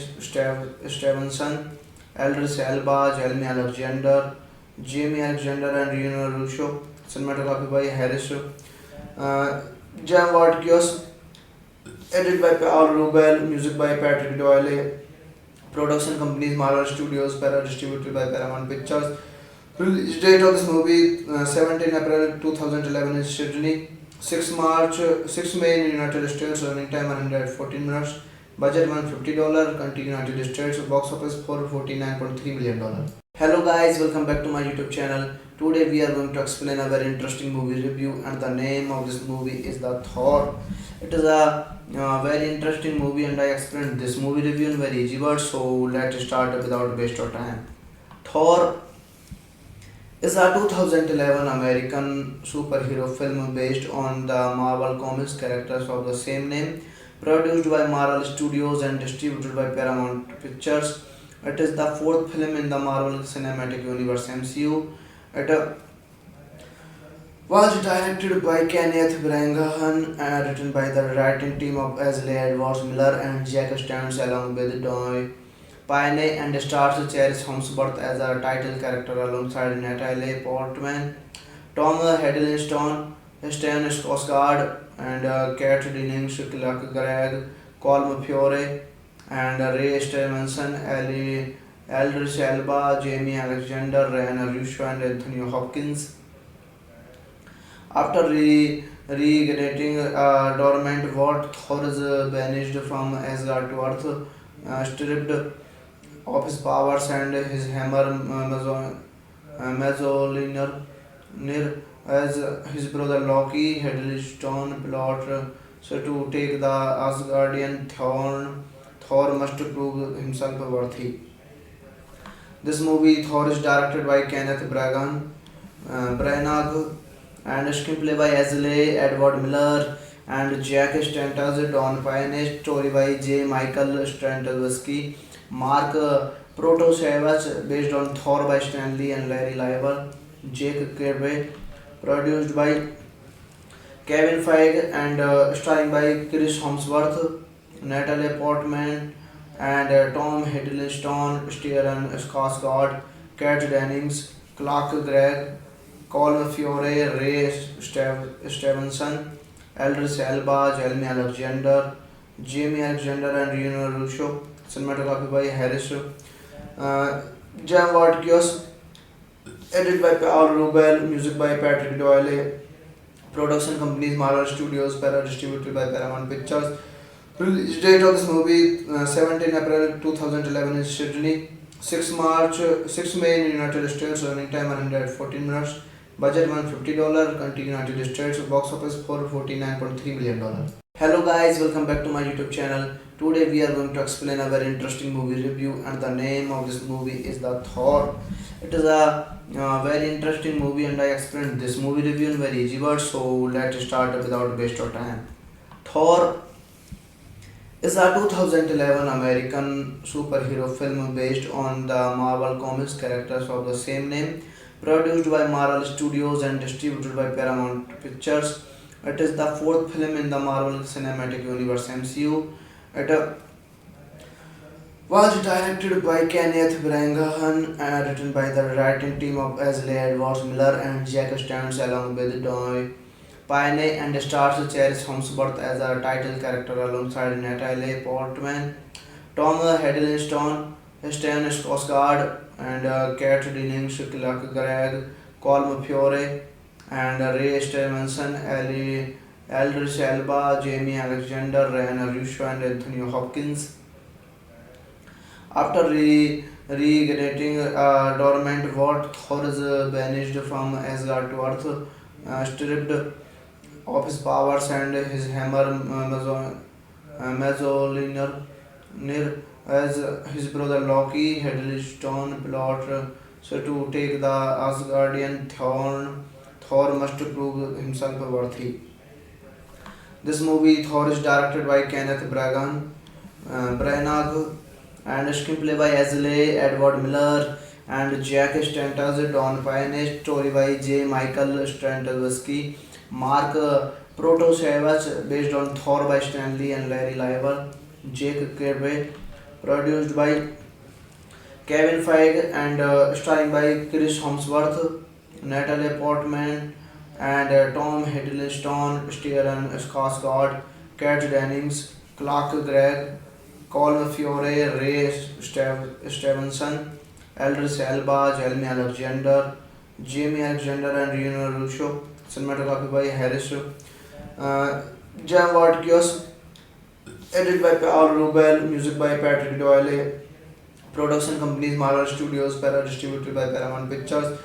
Stevenson, Aldrich Elba, Jeremy Alexander, Jamie Alexander, and Reno Russo. Cinematography by Harris Jam Vatkios, edited by Paul Rubel, music by Patrick Doyle, production companies Marvel Studios, distributed by Paramount Pictures. Release date of this movie 17 April 2011 in Sydney, 6 May in United States, running time 114 minutes, budget $150, country United States, box office $449.3 million. Hello guys, welcome back to my YouTube channel. Today we are going to explain a very interesting movie review and the name of this movie is the Thor. It is a very interesting movie and I explained this movie review in very easy words, so let's start without waste of time. Thor is a 2011 American superhero film based on the Marvel Comics characters of the same name, produced by Marvel Studios and distributed by Paramount Pictures. It is the fourth film in the Marvel Cinematic Universe (MCU). It was directed by Kenneth Branagh and written by the writing team of Ashley Edwards Miller and Jack Stans along with Doy Pyne and stars Cherish Hemsworth as a title character alongside Natalie Portman, Tom Hiddleston, Stan Skarsgård, and Kat Dennings, Clark Gregg, Colm Fiore, and Ray Stevenson, Aldrich Elba, Jamie Alexander, Ryan Russo, and Anthony Hopkins. After reigniting a dormant war, Thor is banished from Asgard to Earth, stripped of his powers and his hammer Mjolnir as his brother Loki Hiddleston plot so to take the Asgardian throne. Thor must prove himself worthy. This movie Thor is directed by Kenneth Branagh and screenplay by Ashley Edward Miller and Jack Stantas, Don Payne, story by J. Michael Straczynski, Mark Protosevich, based on Thor by Stanley and Larry Lieber, Jake Kirby, produced by Kevin Feige and starring by Chris Hemsworth, Natalie Portman, and Tom Hiddleston, Stellan Skarsgård, Kat Dennings, Clark Gregg, Colm Fiore, Ray Stevenson, Aldrich Elba, Jeremy Alexander, Jamie Alexander, and Reno Russo. Cinematography by Harris Jam Vatkios, edited by Paul Rubel, music by Patrick Doyle, production companies Marvel Studios, distributed by Paramount Pictures. Release date of this movie 17 April 2011 in Sydney, 6 May in United States, running time 114 minutes, Budget $150, country United States, box office $449.3 million. Hello guys, welcome back to my YouTube channel. Today we are going to explain a very interesting movie review, and the name of this movie is the Thor. It is a very interesting movie, and I explained this movie review in very easy words. So let's start without waste of time. Thor is a 2011 American superhero film based on the Marvel Comics characters of the same name, produced by Marvel Studios and distributed by Paramount Pictures. It is the fourth film in the Marvel Cinematic Universe (MCU). It was directed by Kenneth Branagh and written by the writing team of Leslie Edwards Miller and Jack Stans along with Doy Pyne, and stars Chris Hemsworth as a title character alongside Natalie Portman, Tom Hiddleston, Stellan Skarsgård, and Kat Dennings, Clark Gregg, Colm Feore, and Ray Stevenson, Aldrich Elba, Jamie Alexander, Ryan Russo, and Anthony Hopkins. After reigniting a dormant war, Thor is banished from Asgard to Earth, stripped of his powers and his hammer Mjolnir, as his brother Loki Hiddleston plot so to take the Asgardian throne. Thor must prove himself worthy. This movie, Thor, is directed by Kenneth Branagh and screenplay by Leslie Edward Miller and Jack Stantas, Don Pyne, story by J. Michael Straczynski, Mark Protosevich, based on Thor by Stanley and Larry Lieber, Jake Kirby, produced by Kevin Feige and starring by Chris Hemsworth, Natalie Portman, and Tom Hiddleston, Stellan Skarsgård, Kat Dennings, Clark Gregg, Colm Feore, Ray Stevenson, Aldrich Elba, Jamie Alexander, and Ryan Russo. Cinematography by Harris Jam Vatkios, edited by Paul Rubel, music by Patrick Doyle, production companies Marvel Studios, distributed by Paramount Pictures.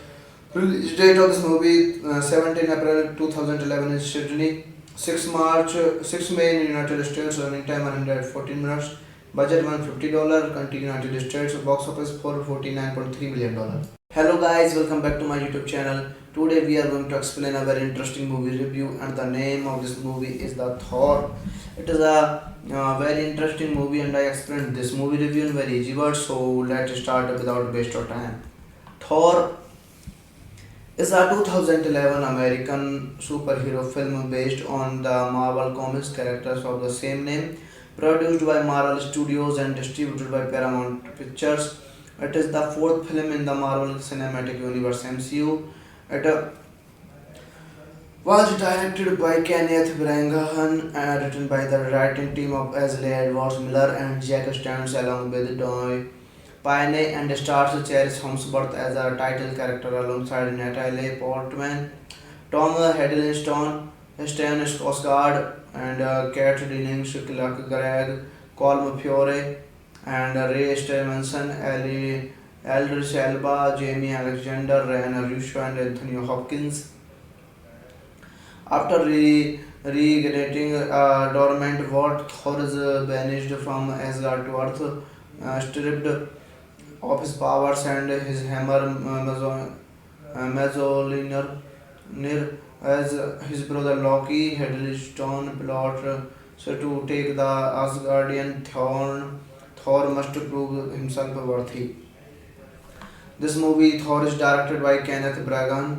Release date of this movie 17 April 2011 in Sydney, 6 May in United States, running time 114 minutes, budget $150, country United States, box office $449.3 million. Hello guys, welcome back to my YouTube channel. Today we are going to explain a very interesting movie review, and the name of this movie is the Thor. It is a very interesting movie, and I explained this movie review in very easy words. So let's start without waste of time. Thor is a 2011 American superhero film based on the Marvel Comics characters of the same name, produced by Marvel Studios and distributed by Paramount Pictures. It is the fourth film in the Marvel Cinematic Universe (MCU). It was directed by Kenneth Branagh and written by the writing team of Leslie Edwards Miller and Jack Stans along with Doy Pyne, and stars Chris Hemsworth as a title character alongside Natalie Portman, Tom Hiddleston, Stellan Skarsgård, and Kat Dennings, Clark Gregg, Colm Feore, and Ray Stevenson, Aldrich Elba, Jamie Alexander, Ryan Russo, and Anthony Hopkins. After reigniting a dormant war, Thor is banished from Asgard to Earth, stripped of his powers and his hammer Mjolnir, as his brother Loki Hiddleston plot so to take the Asgardian throne. Thor must prove himself worthy. This movie, Thor, is directed by Kenneth Branagh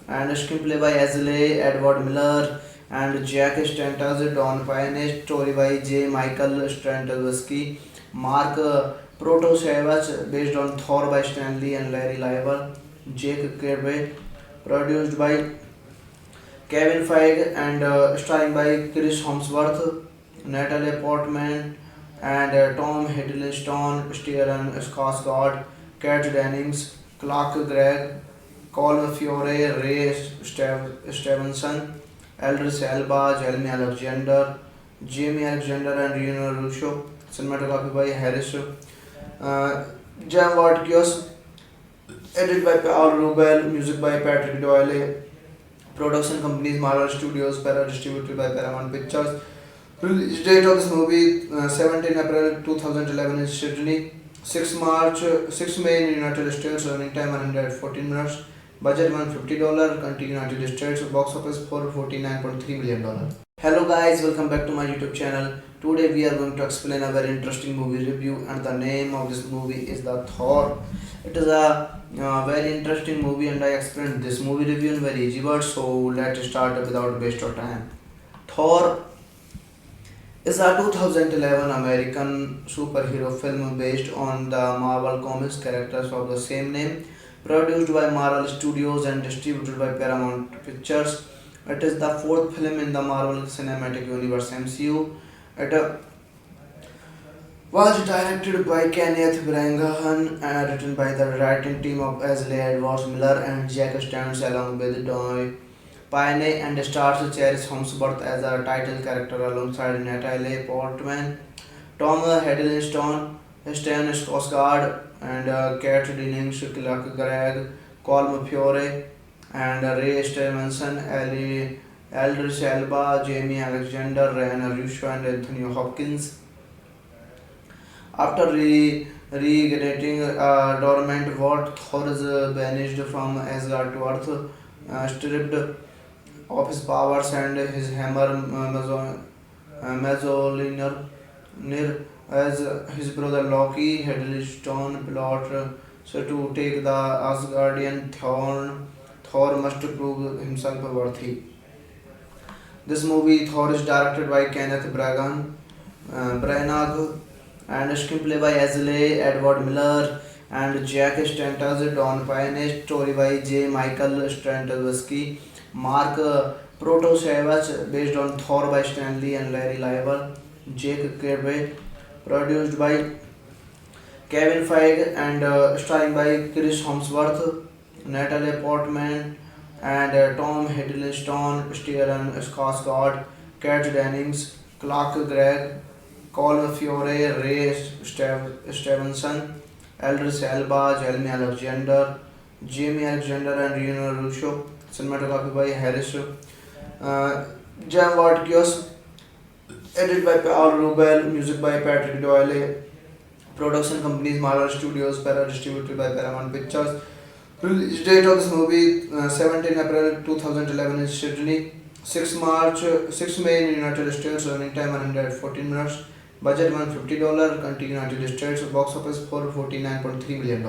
and screenplay by Leslie Edward Miller and Jack Stantas, Don Pyne, story by J. Michael Straczynski, Mark Protosevich, based on Thor by Stanley and Larry Lieber, Jake Kirby, produced by Kevin Feige and starring by Chris Hemsworth, Natalie Portman, and Tom Hiddleston, Stellan Skarsgård, Kat Dennings, Clark Gregg, Colm Feore, Ray Stevenson, Aldrich Elba, Jamie Alexander, and Ryan Russo. Cinematography by Harris Jam Vatkios, Edited by Paul Rubel, music by Patrick Doyle, production companies Marvel Studios, distributed by Paramount Pictures. Release date of this movie 17 April 2011 in Sydney, 6 March 6 May in United States, running time 114 minutes, budget $150, country United States, box office $449.3 million. Hello guys, welcome back to my YouTube channel. Today we are going to explain a very interesting movie review, and the name of this movie is the Thor. It is a very interesting movie, and I explained this movie review in very easy words. So let's start without waste of time. Thor is a 2011 American superhero film based on the Marvel Comics characters of the same name, produced by Marvel Studios and distributed by Paramount Pictures. It is the fourth film in the Marvel Cinematic Universe (MCU). It was directed by Kenneth Branagh and written by the writing team of Leslie Edwards Miller and Jack Stans along with Doy Pyne, and stars Chris Hemsworth as a title character alongside Natalie Portman, Tom Hiddleston, Stan Skarsgård, and Kat Dennings, Clark Gregg, Colm Feore, and Ray Stevenson, Aldrich Elba, Jamie Alexander, Ryan Russo, and Anthony Hopkins. After reigniting a dormant world, Thor is banished from Asgard to Earth, stripped of his powers and his hammer Mjolnir, as his brother Loki Hiddleston plot so to take the Asgardian throne. Thor must prove himself worthy. This movie, Thor, is directed by Kenneth Branagh and screenplay by Leslie Edward Miller and Jack Stantas, Don Pyne, story by J. Michael Straczynski, Mark Protosevich, based on Thor by Stanley and Larry Lieber, Jake Kirby, produced by Kevin Feige and starring by Chris Hemsworth, Natalie Portman, and Tom Hiddleston, Stellan Skarsgård, Kat Dennings, Clark Gregg, Colm Feore, Ray Stevenson, Aldrich Elba, Jamie Alexander, and Ryan Russo. Cinematography by Harris Jam Vatkios, edited by Paul Rubel, music by Patrick Doyle, production companies Marvel Studios, distributed by Paramount Pictures. Release date of this movie 17 April 2011 in Sydney, 6 March 6 May in United States, running time 114 minutes, budget $150, country United States, box office $449.3 million.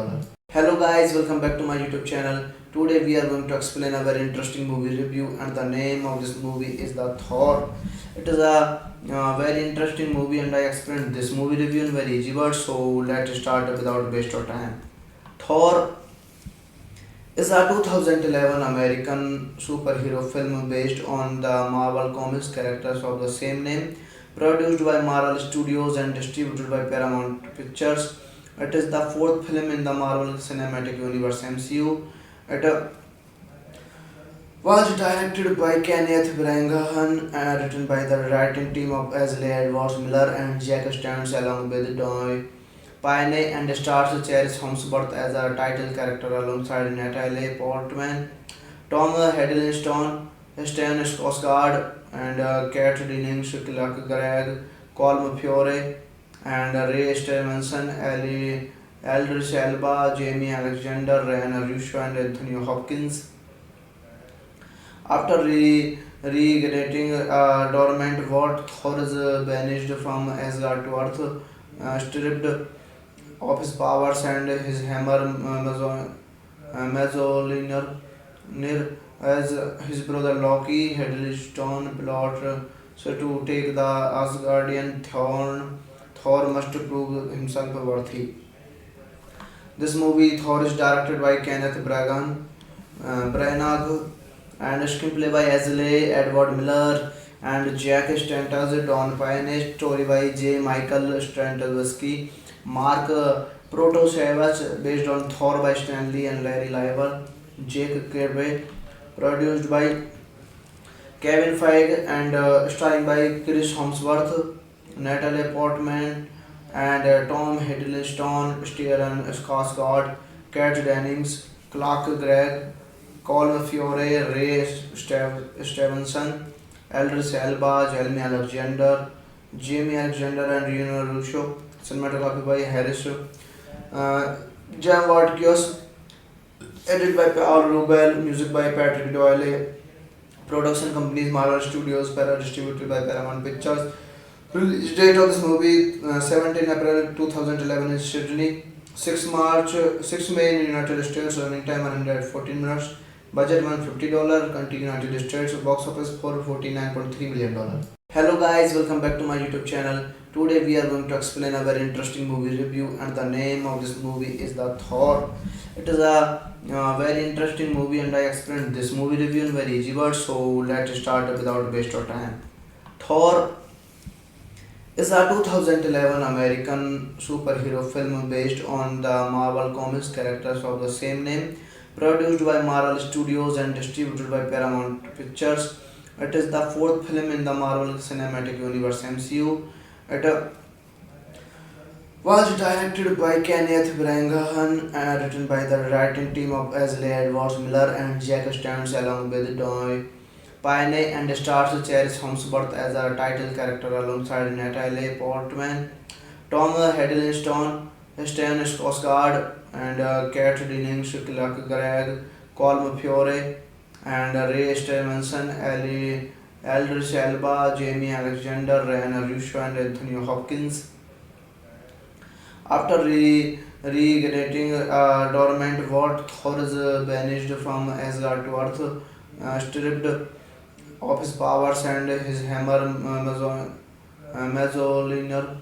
Hello guys, welcome back to my YouTube channel. Today we are going to explain a very interesting movie review, and the name of this movie is the Thor. It is a very interesting movie, and I explained this movie review in very easy words. So let's start without waste of time. Thor is a 2011 American superhero film based on the Marvel Comics characters of the same name, produced by Marvel Studios and distributed by Paramount Pictures. It is the fourth film in the Marvel Cinematic Universe (MCU). It was directed by Kenneth Branagh and written by the writing team of Leslie Edwards Miller and Jack Stans along with Doy Pyne, and stars Chris Hemsworth as a title character alongside Natalie Portman, Tom Hiddleston, Stan Skarsgård, and Kat Dennings, Clark Gregg, Colm Feore, and Ray Stevenson, Aldrich Elba, Jamie Alexander, Ryan Russo, and Anthony Hopkins. After reigniting a dormant world, Thor is banished from Asgard to Earth, stripped of his powers and his hammer Mjolnir, as his brother Loki Hiddleston plot so to take the Asgardian throne. Thor must prove himself worthy. This movie, Thor, is directed by Kenneth Branagh and screenplay by Leslie Edward Miller and Jack Stantas, Don Pyne, story by J. Michael Straczynski, Mark Protosevich, based on Thor by Stanley and Larry Lieber, Jake Kirby, produced by Kevin Feige and starring by Chris Hemsworth, Natalie Portman, and Tom Hiddleston, Stellan Skarsgård, Kat Dennings, Clark Gregg, Colm Fiore, Stevenson, Eldris Elba, Jeremy Alexander, Jamie Alexander, and Reno Russo. Cinematography by Harris. Jam Watkins, edited by Paul Rubel, music by Patrick Doyle. Production companies Marvel Studios, distributed by Paramount Pictures. Release date of this movie 17 April 2011 in Sydney, 6 May in United States, running time 114 minutes, budget $150, country United States, box office $449.3 million. Hello guys, welcome back to my YouTube channel. Today we are going to explain a very interesting movie review, and the name of this movie is the Thor. It is a very interesting movie, and I explained this movie review in very easy words. So let's start without waste of time. Thor is a 2011 American superhero film based on the Marvel Comics characters of the same name, produced by Marvel Studios and distributed by Paramount Pictures. It is the fourth film in the Marvel Cinematic Universe (MCU). It was directed by Kenneth Branagh and written by the writing team of Leslie Edwards Miller and Jack Stans along with Doy Pyne, and stars Chris Hemsworth as a title character alongside Natalie Portman, Tom Hiddleston, Stan Skarsgård, and Kat Dennings, Clark Gregg, Colm Fiore, and Ray Stevenson, Eldris Elba, Jamie Alexander, Ryan Russo, and Anthony Hopkins. After reigniting a dormant world, Thor is banished from Asgard to Earth, stripped of his powers and his hammer Mjolnir,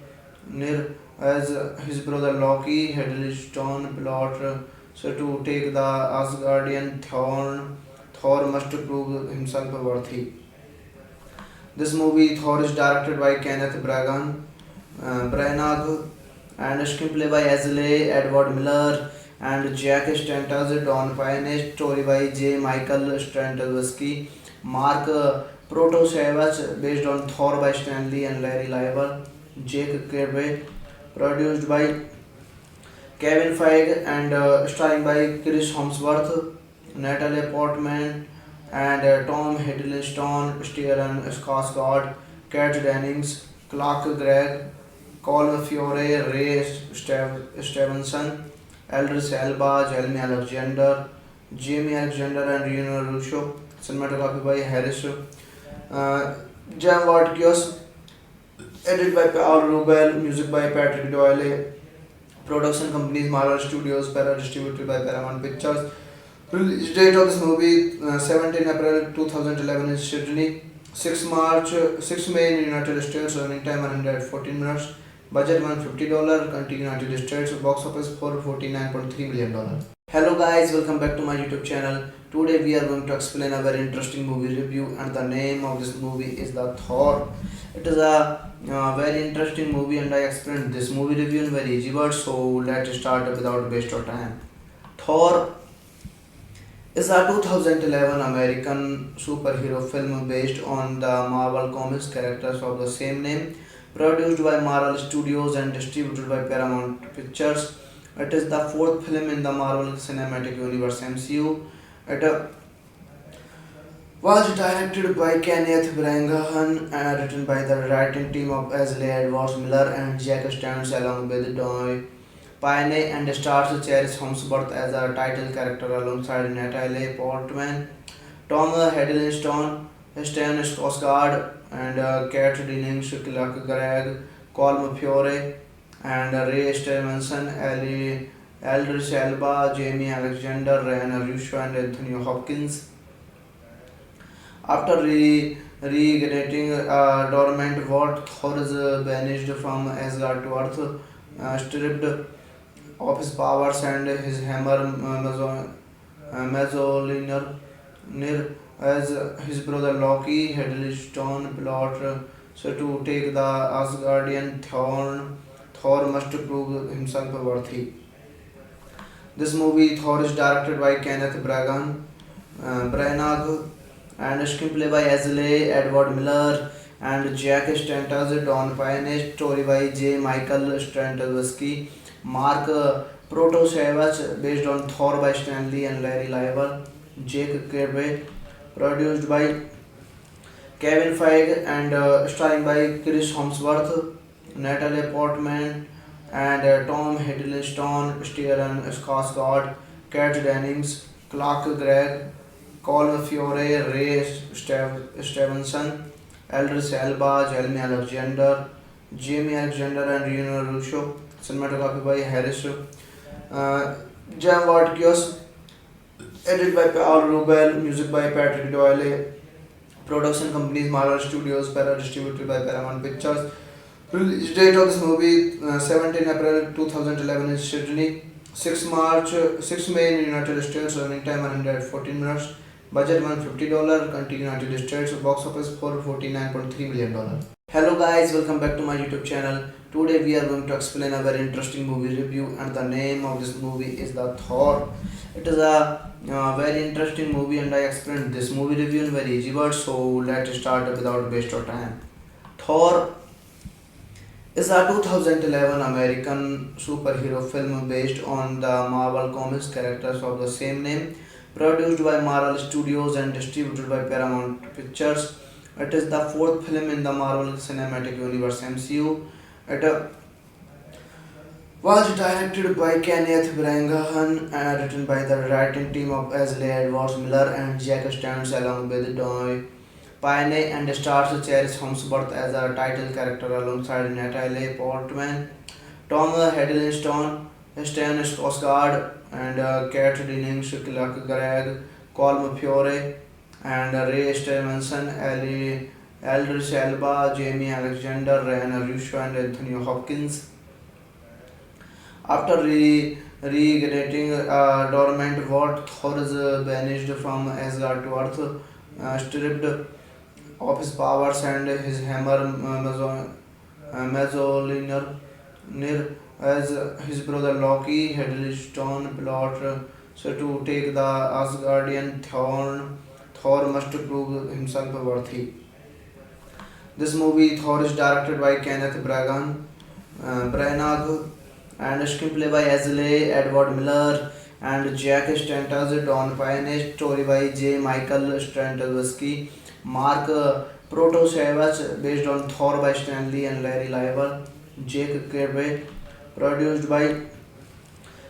as his brother Loki Hiddleston plot so to take the Asgardian throne. Thor must prove himself worthy. This movie, Thor, is directed by Kenneth Branagh and screenplay by Leslie Edward Miller and Jack Stantas, Don Pyne, story by J. Michael Straczynski, Mark Protosevich, based on Thor by Stanley and Larry Lieber, Jake Kirby, produced by Kevin Feige and starring by Chris Hemsworth, Natalie Portman, and Tom Hiddleston, Stellan Skarsgård, Kat Dennings, Clark Gregg, Colm Fiore, Ray Stevenson, Eldris Elba, Jeremy Alexander, Jamie Alexander, and Reno Russo. Cinematography by Harris. Jam Watkins, edited by Paul Rubel, music by Patrick Doyle. Production companies Marvel Studios, distributed by Paramount Pictures. Release date of this movie 17 April 2011 in Sydney, 6 May in United States, running time 114 minutes, budget $150, country United States, box office $449.3 million. Hello guys, welcome back to my YouTube channel. Today we are going to explain a very interesting movie review, and the name of this movie is the Thor. It is a very interesting movie, and I explained this movie review in very easy words. So let's start without waste of time. Thor is a 2011 American superhero film based on the Marvel Comics characters of the same name, produced by Marvel Studios and distributed by Paramount Pictures. It is the fourth film in the Marvel Cinematic Universe (MCU). It was directed by Kenneth Branagh and written by the writing team of Leslie Edwards Miller and Jack Stans along with Doy Pyne, and stars Chris Hemsworth as a title character alongside Natalie Portman, Tom Hiddleston, Stan Skarsgård, and Kat Dennings, Clark Gregg, Colm Fiore, and Ray Stevenson, Eldris Elba, Jamie Alexander, Ryan Russo, and Anthony Hopkins. After reigniting a dormant world, Thor is banished from Asgard to Earth, stripped of his powers and his hammer Mjolnir, as his brother Loki Hiddleston plot so to take the Asgardian throne. Thor must prove himself worthy. This movie, Thor, is directed by Kenneth Branagh and screenplay by Leslie Edward Miller and Jack Stantas, Don Pyne, story by J. Michael Straczynski, Mark Proto-Savage, based on Thor by Stan Lee and Larry Lieber. Jake Kirby, produced by Kevin Feige and starring by Chris Hemsworth, Natalie Portman, and Tom Hiddleston, Stellan Skarsgård, Kat Dennings, Clark Gregg, Colin Fiore, Ray Stevenson, Eldris Elba, Jeremy Alexander, Jamie Alexander, and Reno Russo. Cinematography by Harris. Jam Vatkios, edited by Paul Rubel, music by Patrick Doyle. Production companies Marvel Studios, distributed by Paramount Pictures. Release date of this movie 17 April 2011 in Sydney, 6 May in United States, running time 114 minutes, budget $150, country United States, box office $449.3 million. Hello guys, welcome back to my YouTube channel. Today we are going to explain a very interesting movie review, and the name of this movie is the Thor. It is a very interesting movie, and I explained this movie review in very easy words. So let's start without waste of time. Thor is a 2011 American superhero film based on the Marvel Comics characters of the same name, produced by Marvel Studios and distributed by Paramount Pictures. It is the fourth film in the Marvel Cinematic Universe (MCU). It was directed by Kenneth Branagh and written by the writing team of Leslie Edwards Miller and Jack Stans along with Doy Payne, and stars Chris Hemsworth as a title character alongside Natalie Portman, Tom Hiddleston, Stan Skarsgård, and Kat Dennings, Clark Gregg, Colm Fiore, and Ray Stevenson, Eldris Elba, Jamie Alexander, Ryan Russo, and Anthony Hopkins. After reigniting a dormant war, Thor is banished from Asgard to Earth, stripped of his powers and his hammer Mjolnir, as his brother Loki Hiddleston plot so to take the Asgardian throne. Thor must prove himself worthy. This movie, Thor, is directed by Kenneth Branagh and screenplay by Leslie Edward Miller and Jack Stantas, Don Payne, story by J. Michael Straczynski, Mark Proto-Savage, based on Thor by Stan Lee and Larry Lieber, Jake Kirby, produced by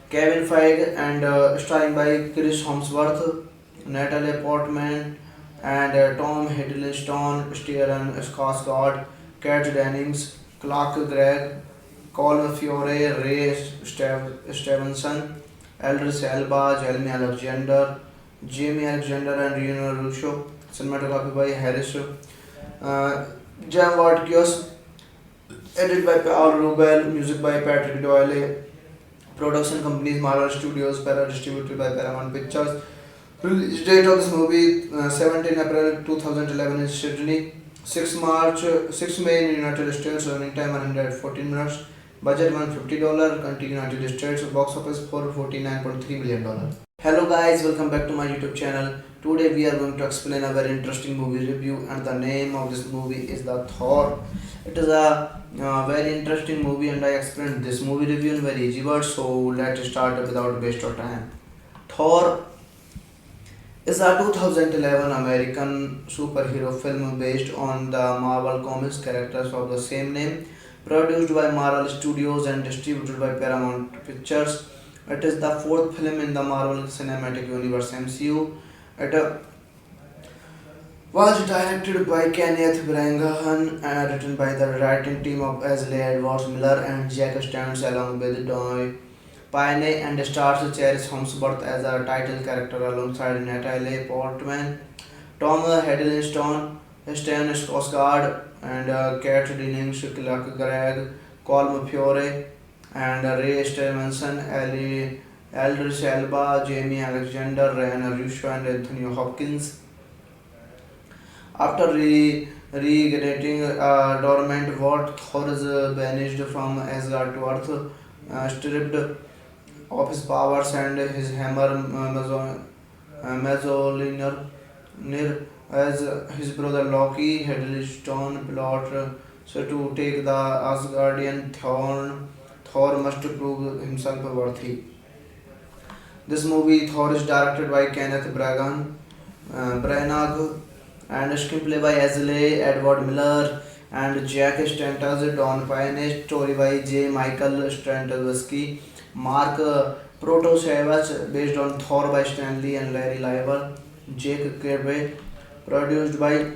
Kevin Feige and starring by Chris Hemsworth, Natalie Portman, and Tom Hiddleston, Stellan Skarsgård, Kat Dennings, Clark Gregg, Colin Fiore, Ray Stevenson, Eldris Elba, Jeremy Alexander, Jamie Alexander, and Reno Russo. Cinematography by Harris. Jam Vatkios, edited by Paul Rubel, music by Patrick Doyle. Production companies Marvel Studios, distributed by Paramount Pictures. Release date of this movie 17 April 2011 in Sydney, 6 May in United States, running time 114 minutes, budget $150, country United States, box office $449.3 million. Hello guys, welcome back to my YouTube channel. Today we are going to explain a very interesting movie review, and the name of this movie is the Thor. It is a very interesting movie, and I explained this movie review in very easy words. So let's start without waste of time. Thor is a 2011 American superhero film based on the Marvel Comics characters of the same name, produced by Marvel Studios and distributed by Paramount Pictures. It is the fourth film in the Marvel Cinematic Universe (MCU). It was directed by Kenneth Branagh and written by the writing team of Leslie Edwards Miller and Jack Stans along with Doy Payne, and stars Chris Hemsworth as a title character alongside Natalie Portman, Tom Hiddleston, Stan Skarsgård, and Kat Dennings, Clark Gregg, Colm Fiore, and Ray Stevenson, Eldris Elba, Jamie Alexander, Ryan Russo, and Anthony Hopkins. After reigniting a dormant war, Thor is banished from Asgard to Earth, stripped of his powers and his hammer Mjolnir, as his brother Loki Hiddleston plot so to take the Asgardian throne. Thor must prove himself worthy. This movie, Thor, is directed by Kenneth Branagh and screenplay by Ashley Edward Miller and Jack Stantos, Don Payne, story by J. Michael Straczynski, Mark Protosevich, based on Thor by Stanley and Larry Lieber, Jake Kirby, produced by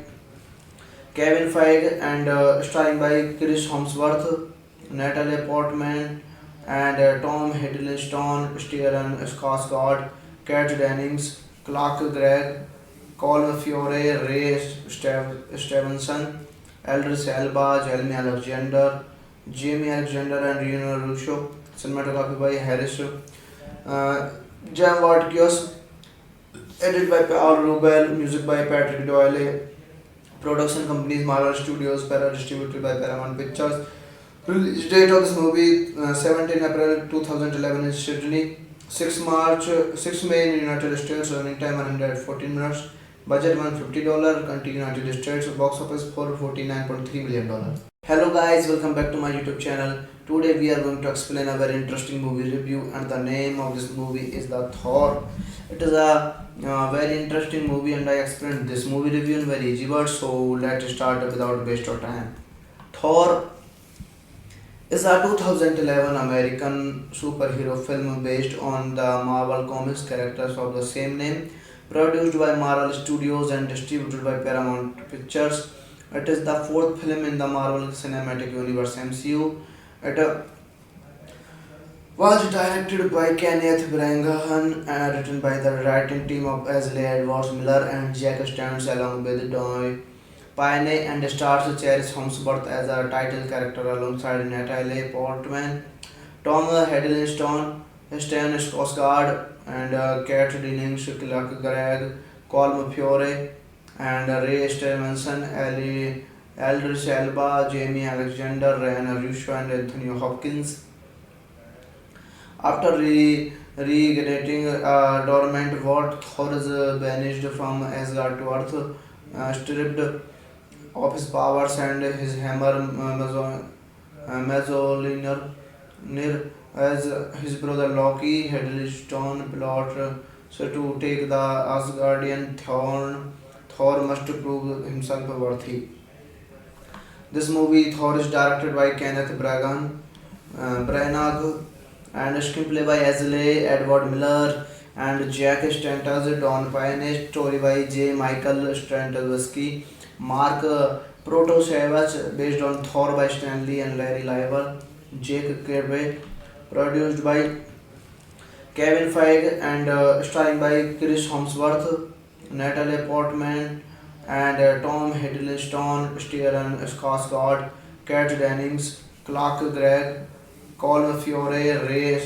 Kevin Feige and starring by Chris Hemsworth, Natalie Portman, and Tom Hiddleston, Stellan Skarsgård, Kat Dennings, Clark Gregg, Colm Feore, Ray Stevenson, Eldris Elba, Jeremy Alexander, Jamie Alexander, and Reno Russo. Cinematography by Harris Jam Vatkios, edited by Paul Rubel, music by Patrick Doyle. Production companies Marvel Studios, distributed by Paramount Pictures. Release date of this movie 17 April 2011 in Sydney, 6 May in United States, running time 114 minutes, budget $150, country United States, box office $449.3 million. Hello guys, welcome back to my YouTube channel. Today we are going to explain a very interesting movie review, and the name of this movie is the Thor. It is a very interesting movie, and I explained this movie review in very easy words. So let's start without waste of time. Thor is a 2011 American superhero film based on the Marvel Comics characters of the same name, produced by Marvel Studios and distributed by Paramount Pictures. It is the fourth film in the Marvel Cinematic Universe (MCU). It was directed by Kenneth Branagh and written by the writing team of Ashley Edward Miller and Jack Stans along with Don Payne, and stars Chris Hemsworth as a title character alongside Natalie Portman, Tom Hiddleston, Stellan Skarsgård, and Kat Dennings, Clark Gregg, Colm Feore, and Ray Stevenson, Eldris Elba, Jamie Alexander, Ryan Russo, and Anthony Hopkins. After reigniting a dormant world, Thor is banished from Asgard to Earth, stripped of his powers and his hammer Mjolnir, as his brother Loki Hiddleston plot so to take the Asgardian throne. Thor must prove himself worthy. This movie, Thor, is directed by Kenneth Branagh and screenplay by Ashley Edward Miller and Jack Stantos, Don Payne, story by J. Michael Straczynski, Mark Protosevich, based on Thor by Stanley and Larry Lieber, Jake Kirby, produced by Kevin Feige and starring by Chris Hemsworth, Natalie Portman, and Tom Hiddleston, Stellan Skarsgård, Kat Dennings, Clark Gregg, Colm Feore, Ray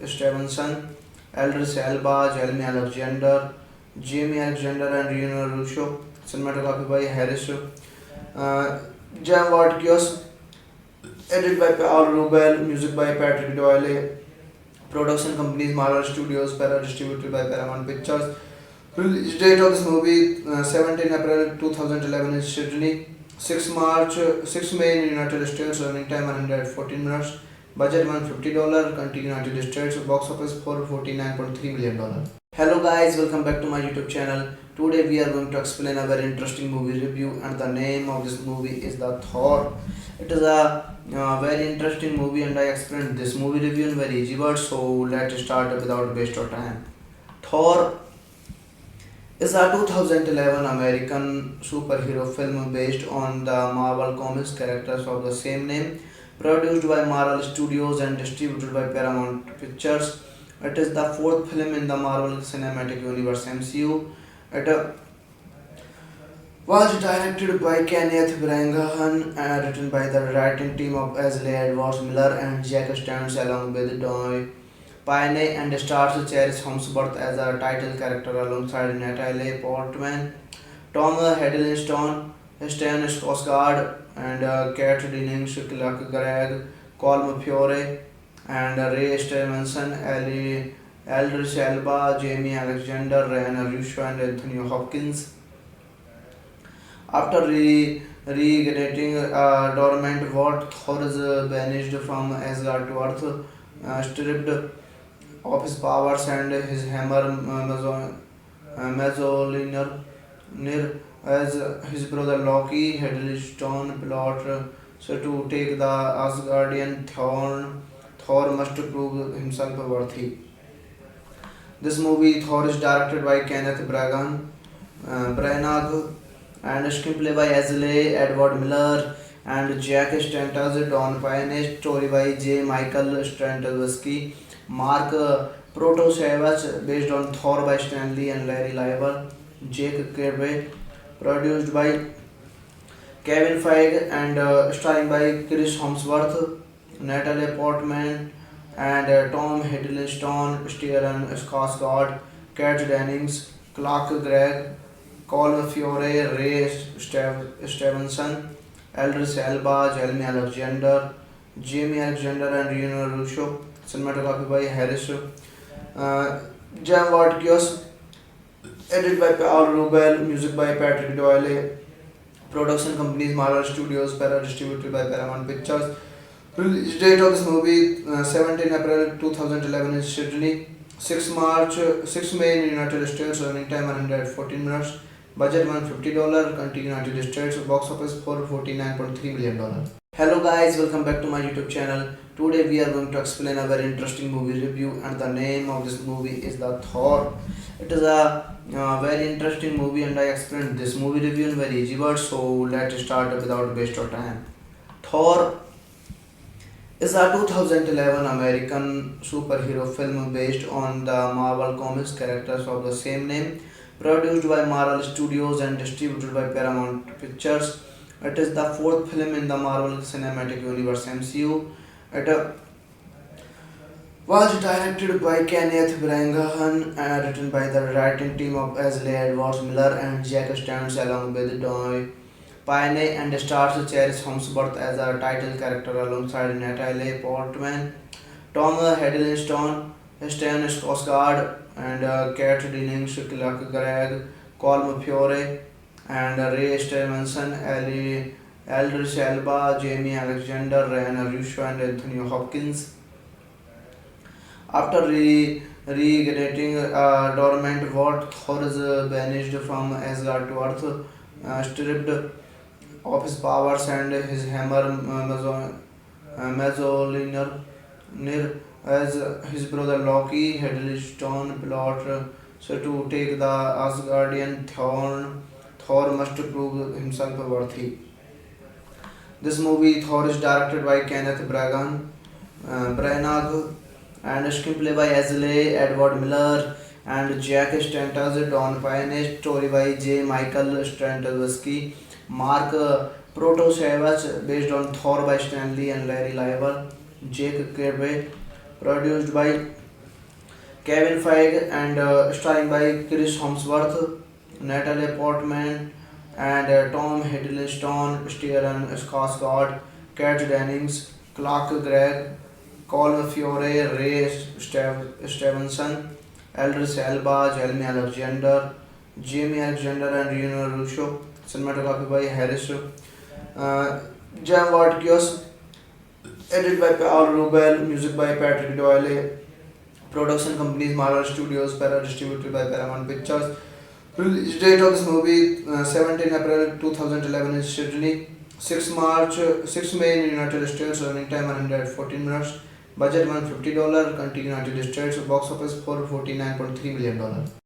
Stevenson, Eldris Elba, Jeremy Alexander, Jamie Alexander, and Reno Russo. Cinematography by Harris Jam Vatkios, edited by Paul Rubel, music by Patrick Doyle. Production companies Marvel Studios, distributed by Paramount Pictures. Release date of this movie 17 April 2011 in Sydney, 6 May in United States, running time 114 minutes, budget $150, country United States, box office $449.3 million. Hello guys, welcome back to my YouTube channel. Today we are going to explain a very interesting movie review, and the name of this movie is the Thor. It is a very interesting movie, and I explained this movie review in very easy words. So let's start without waste of time. Thor is a 2011 American superhero film based on the Marvel Comics characters of the same name, produced by Marvel Studios and distributed by Paramount Pictures. It is the fourth film in the Marvel Cinematic Universe (MCU). It was directed by Kenneth Branagh and written by the writing team of Ashley Edward Miller and Jack Stans along with Don Payne, and stars Chris Hemsworth as a title character alongside Natalie Portman, Tom Hiddleston, Stellan Skarsgård, and Kat Dennings, Clark Gregg, Colm Feore, and Ray Stevenson, Eldris Elba, Jamie Alexander, Ryan Russo, and Anthony Hopkins. After reigniting a dormant world. Thor is banished from Asgard to Earth, stripped of his powers and his hammer Mjolnir, as his brother Loki Hiddleston plot so to take the Asgardian throne. Thor must prove himself worthy. This movie, Thor, is directed by Kenneth Branagh and screenplay by Ashley Edward Miller and Jack Stantos, Don Payne, story by J. Michael Straczynski, Mark Protosevich, based on Thor by Stanley and Larry Lieber, Jake Kirby, produced by Kevin Feige and starring by Chris Hemsworth, Natalie Portman, and Tom Hiddleston, Stellan Skarsgård, Kat Dennings, Clark Gregg, Colm Feore, Ray Stevenson, Eldris Elba, Jeremy Alexander, Jamie Alexander, and Reno Russo. Cinematography by Harris Jam Vatkios, edited by Paul Rubel, music by Patrick Doyle, production companies Marvel Studios, distributed by Paramount Pictures. Release date of this movie 17 April 2011 in Sydney, 6 May in United States, running time 114 minutes, budget $150, country United States, box office $449.3 million. Hello guys, welcome back to my YouTube channel. Today we are going to explain a very interesting movie review, and the name of this movie is the Thor. It is a very interesting movie, and I explained this movie review in very easy words. So let's start without waste of time. Thor is a 2011 American superhero film based on the Marvel Comics characters of the same name, produced by Marvel Studios and distributed by Paramount Pictures. It is the fourth film in the Marvel Cinematic Universe (MCU). It was directed by Kenneth Branagh and written by the writing team of Ashley Edwards Miller and Jack Stans along with Don Payne, and stars Chris Hemsworth as a title character alongside Natalie Portman, Tom Hiddleston, Stellan Skarsgård, and Kat Dennings, Clark Gregg, Colm Feore, and Ray Stevenson, Eldris Elba, Jamie Alexander, Ryan Russo, and Anthony Hopkins. After reigniting a dormant world, Thor is banished from Asgard to Earth, stripped of his powers and his hammer Mjolnir, as his brother Loki Hiddleston plot so to take the Asgardian throne. Thor must prove himself worthy. This movie, Thor, is directed by Kenneth Branagh and screenplay by Ashley Edward Miller and Jack Stantos, Don Payne, story by J. Michael Straczynski, Mark Protosevich, based on Thor by Stanley and Larry Lieber, Jake Kirby, produced by Kevin Feige and starring by Chris Hemsworth, Natalie Portman, and Tom Hiddleston, Stellan Skarsgård, Kat Dennings, Clark Gregg, Colm Feore, Ray Stevenson, Eldris Elba, Jeremy Alexander, Jamie Alexander, and Reno Russo. Cinematography by Harris Jam Vatkios, edited by Paul Rubel, music by Patrick Doyle, production companies Marvel Studios, distributed by Paramount Pictures. Release date of this movie 17 April 2011 in Sydney, 6 May in United States, running time 114 minutes, budget $150, country United States, box office $449.3 million.